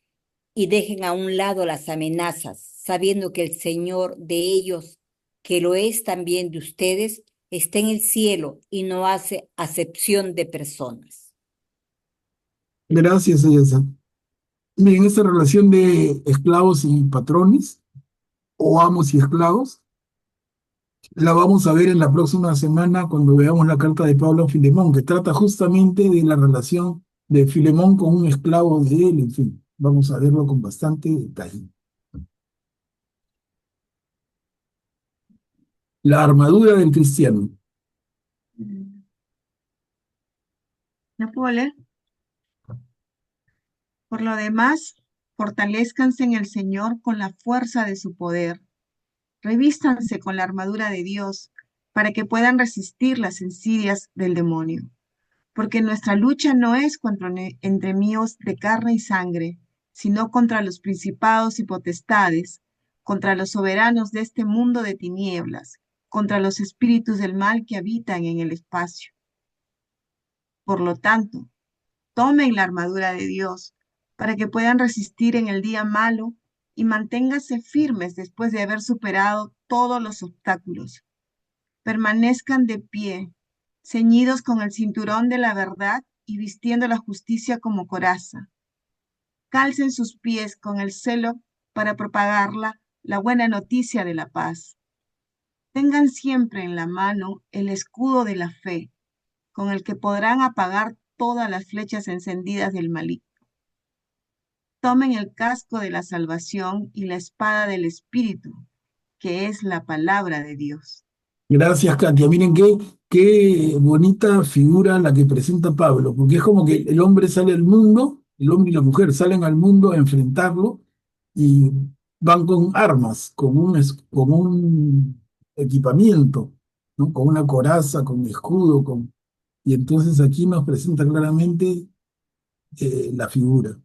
y dejen a un lado las amenazas, sabiendo que el Señor de ellos, que lo es también de ustedes, está en el cielo y no hace acepción de personas. Gracias, Yesa. Miren, esta relación de esclavos y patrones, o amos y esclavos, la vamos a ver en la próxima semana cuando veamos la carta de Pablo a Filemón, que trata justamente de la relación de Filemón con un esclavo de él, en fin, vamos a verlo con bastante detalle. La armadura del cristiano. ¿No puedo leer? Por lo demás, fortalezcanse en el Señor con la fuerza de su poder. Revístanse con la armadura de Dios para que puedan resistir las insidias del demonio. Porque nuestra lucha no es entre míos de carne y sangre, sino contra los principados y potestades, contra los soberanos de este mundo de tinieblas, contra los espíritus del mal que habitan en el espacio. Por lo tanto, tomen la armadura de Dios para que puedan resistir en el día malo y manténganse firmes después de haber superado todos los obstáculos. Permanezcan de pie, ceñidos con el cinturón de la verdad y vistiendo la justicia como coraza. Calcen sus pies con el celo para propagarla, la buena noticia de la paz. Tengan siempre en la mano el escudo de la fe, con el que podrán apagar todas las flechas encendidas del maligno. Tomen el casco de la salvación y la espada del Espíritu, que es la palabra de Dios. Gracias, Katia. Miren qué bonita figura la que presenta Pablo, porque es como que el hombre sale al mundo, el hombre y la mujer salen al mundo a enfrentarlo y van con armas, con un equipamiento, ¿no? Con una coraza, con escudo, y entonces aquí nos presenta claramente la figura.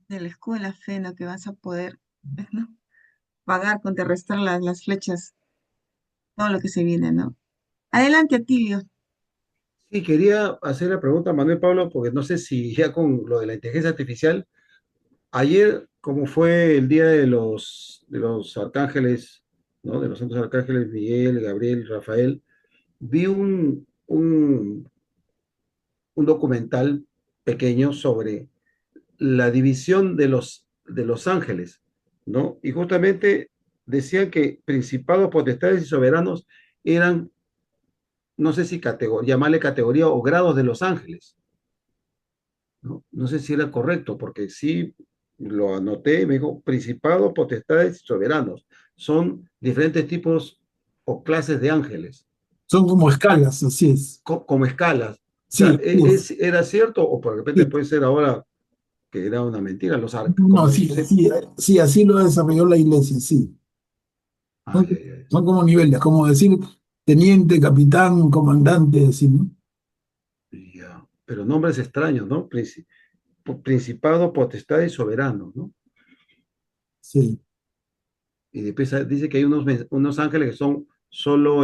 Del escudo de la fe, ¿no? Que vas a poder, ¿no? Pagar, contrarrestar las flechas, todo lo que se viene, ¿no? Adelante, Atilio. Sí, quería hacer la pregunta a Manuel Pablo, porque no sé si ya con lo de la inteligencia artificial, ayer, como fue el día de los arcángeles, ¿no? De los santos arcángeles Miguel, Gabriel, Rafael, vi un documental pequeño sobre la división de los ángeles, ¿no? Y justamente decían que principados, potestades y soberanos eran, no sé si llamarle categoría o grados de los ángeles, ¿no? No sé si era correcto, porque sí lo anoté, me dijo, principados, potestades y soberanos. Son diferentes tipos o clases de ángeles, Son como escalas, así es. como escalas. O sea, Sí, sí es. ¿era cierto o por repente Sí. puede ser ahora que era una mentira? No, Como sí, dice, sí, sí, así lo desarrolló la iglesia, sí. Son, ay, ay, ay. son como niveles, como decir teniente, capitán, comandante, así, ¿no? Ya. Pero nombres extraños, ¿no? Principado, potestad y soberano, ¿no? Sí, Y después dice que hay unos ángeles que son solo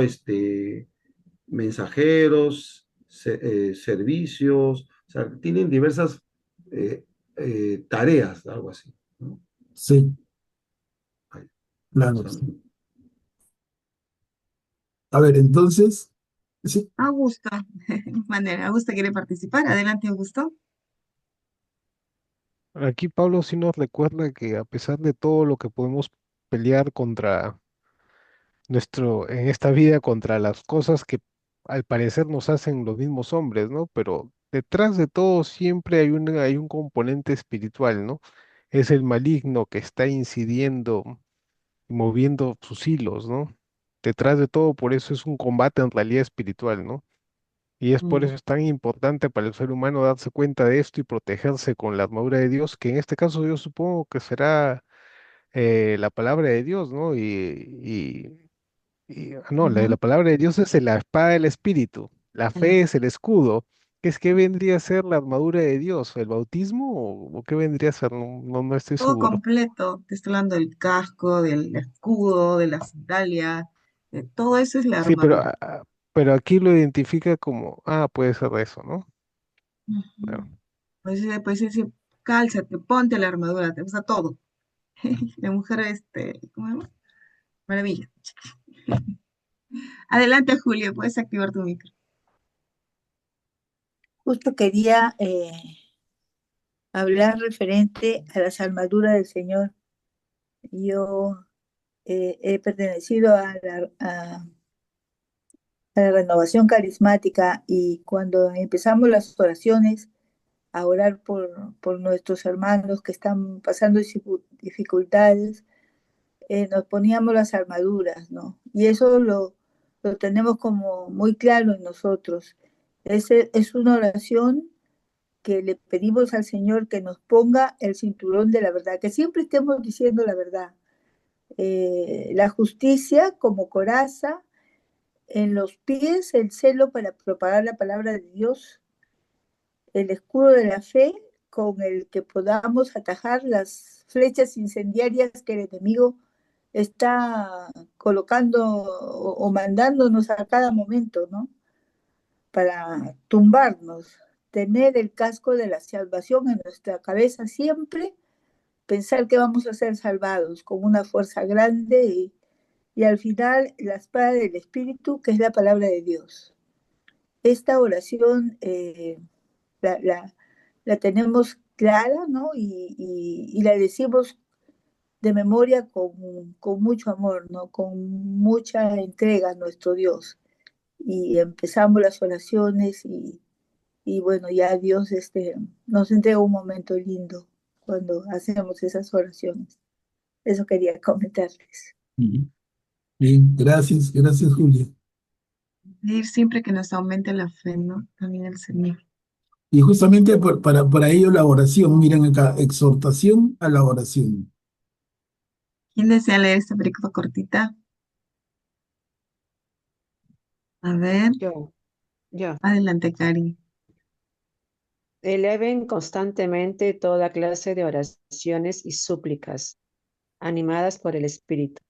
mensajeros, servicios, o sea, tienen diversas eh, tareas, algo así, ¿no? sí, Ay, o claro. sea, Sí. A ver, entonces, sí, Augusto, manera, Augusto quiere participar. Adelante, Augusto. Aquí Pablo sí nos recuerda que a pesar de todo lo que podemos pelear contra en esta vida, contra las cosas que al parecer nos hacen los mismos hombres, ¿no? Pero detrás de todo siempre hay un componente espiritual, ¿no? Es el maligno que está incidiendo, moviendo sus hilos, ¿no? Detrás de todo, por eso es un combate en realidad espiritual, ¿no? Y es por Mm. eso es tan importante para el ser humano darse cuenta de esto y protegerse con la armadura de Dios, que en este caso yo supongo que será la palabra de Dios, ¿no? No, la Ujú. palabra de Dios es la espada del Espíritu, la El fe es el escudo. ¿Qué vendría a ser la armadura de Dios? ¿El bautismo o qué vendría a ser? No, no estoy todo seguro. completo. Te estoy hablando del casco, del escudo, de la sandalia. Todo eso es la Sí, pero, armadura. pero aquí lo identifica como, puede ser eso, ¿no? Claro. Ujú. Pues decir, cálzate, ponte la armadura, te gusta todo. La mujer, ¿cómo se llama? Maravilla. Adelante, Julio, puedes activar tu micro. Justo quería hablar referente a las armaduras del Señor. Yo he pertenecido a la renovación carismática y cuando empezamos las oraciones, a orar por nuestros hermanos que están pasando dificultades, nos poníamos las armaduras, ¿no? Y eso lo tenemos como muy claro en nosotros. Es una oración que le pedimos al Señor que nos ponga el cinturón de la verdad, que siempre estemos diciendo la verdad. La justicia como coraza, en los pies el celo para propagar la palabra de Dios, el escudo de la fe con el que podamos atajar las flechas incendiarias que el enemigo está colocando o mandándonos a cada momento, ¿no? Para tumbarnos, tener el casco de la salvación en nuestra cabeza siempre, pensar que vamos a ser salvados con una fuerza grande y al final la espada del Espíritu, que es la palabra de Dios. Esta oración la, la, la tenemos clara, ¿no? Y la decimos de memoria con mucho amor, ¿no? Con mucha entrega a nuestro Dios. Y empezamos las oraciones y bueno, ya Dios nos entrega un momento lindo cuando hacemos esas oraciones. Eso quería comentarles. ujú. Bien, gracias, gracias, Julia. Pedir siempre que nos aumente la fe, ¿no? También el Señor. Y justamente para ello la oración, miren acá, exhortación a la oración. ¿Quién desea leer esta película cortita? A ver, Yo, yo. adelante, Cari. Eleven constantemente toda clase de oraciones y súplicas, animadas por el Espíritu.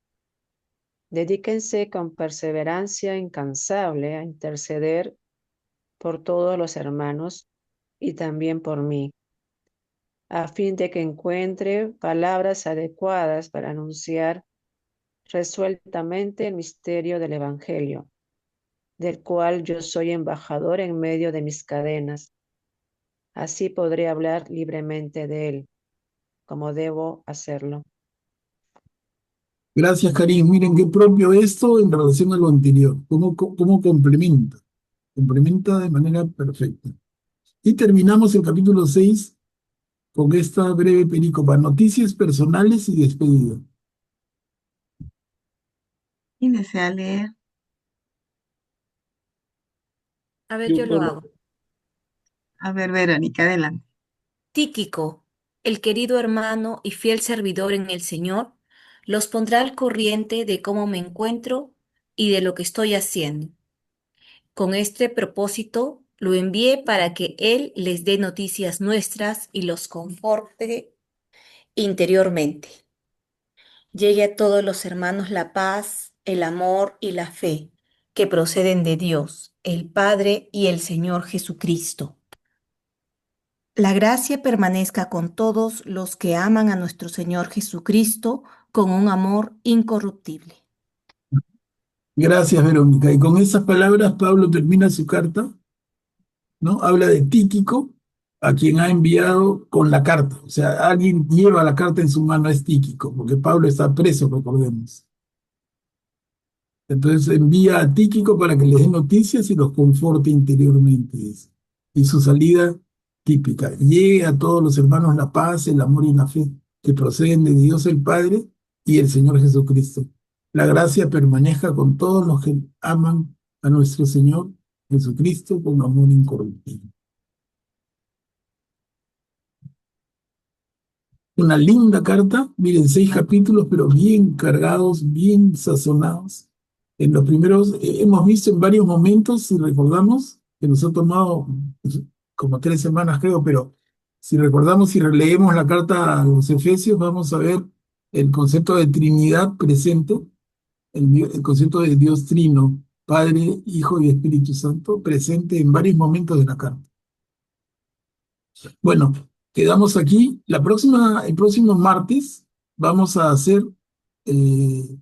Dedíquense con perseverancia incansable a interceder por todos los hermanos y también por mí, a fin de que encuentre palabras adecuadas para anunciar resueltamente el misterio del Evangelio, del cual yo soy embajador en medio de mis cadenas. Así podré hablar libremente de él, como debo hacerlo. Gracias, Karim. Miren qué propio esto en relación a lo anterior. Cómo complementa? Complementa de manera perfecta. Y terminamos el capítulo 6 con esta breve pericopa. Noticias personales y despedida. ¿Quién desea leer? A ver, Yo yo lo puedo. hago. A ver, Verónica, adelante. Tíquico, el querido hermano y fiel servidor en el Señor, los pondrá al corriente de cómo me encuentro y de lo que estoy haciendo. Con este propósito, lo envié para que Él les dé noticias nuestras y los conforte interiormente. llegue a todos los hermanos la paz, el amor y la fe que proceden de Dios, el Padre y el Señor Jesucristo. La gracia permanezca con todos los que aman a nuestro Señor Jesucristo con un amor incorruptible. Gracias, Verónica. Y con esas palabras Pablo termina su carta, ¿no? Habla de Tíquico, a quien ha enviado con la carta. O sea, alguien lleva la carta en su mano, es Tíquico, porque Pablo está preso, recordemos. Entonces envía a Tíquico para que les dé noticias y los conforte interiormente. Y su salida típica: llegue a todos los hermanos la paz, el amor y la fe que proceden de Dios el Padre y el Señor Jesucristo. La gracia permanezca con todos los que aman a nuestro Señor Jesucristo con amor incorruptible. Una linda carta, miren, 6 capítulos, pero bien cargados, bien sazonados. En los primeros, hemos visto en varios momentos, si recordamos, que nos ha tomado como 3 semanas, creo, pero si recordamos, si releemos la carta a los Efesios, vamos a ver el concepto de Trinidad presente, el concepto de Dios Trino, Padre, Hijo y Espíritu Santo, presente en varios momentos de la carta. Bueno, quedamos aquí. El próximo martes vamos a hacer, eh,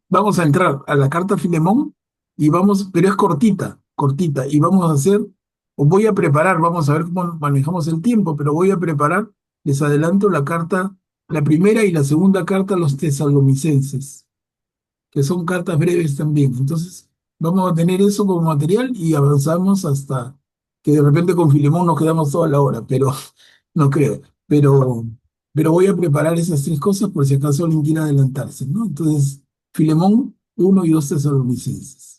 vamos a entrar a la carta a Filemón y pero es cortita, cortita, y vamos a hacer, o voy a preparar, vamos a ver cómo manejamos el tiempo, pero voy a preparar, les adelanto la carta, la primera y la segunda carta a los tesalonicenses, que son cartas breves también. Entonces, vamos a tener eso como material y avanzamos hasta que de repente con Filemón nos quedamos toda la hora, pero no creo. Pero voy a preparar esas 3 cosas por si acaso alguien quiere adelantarse, ¿no? Entonces, Filemón 1 y 2 tesalonicenses.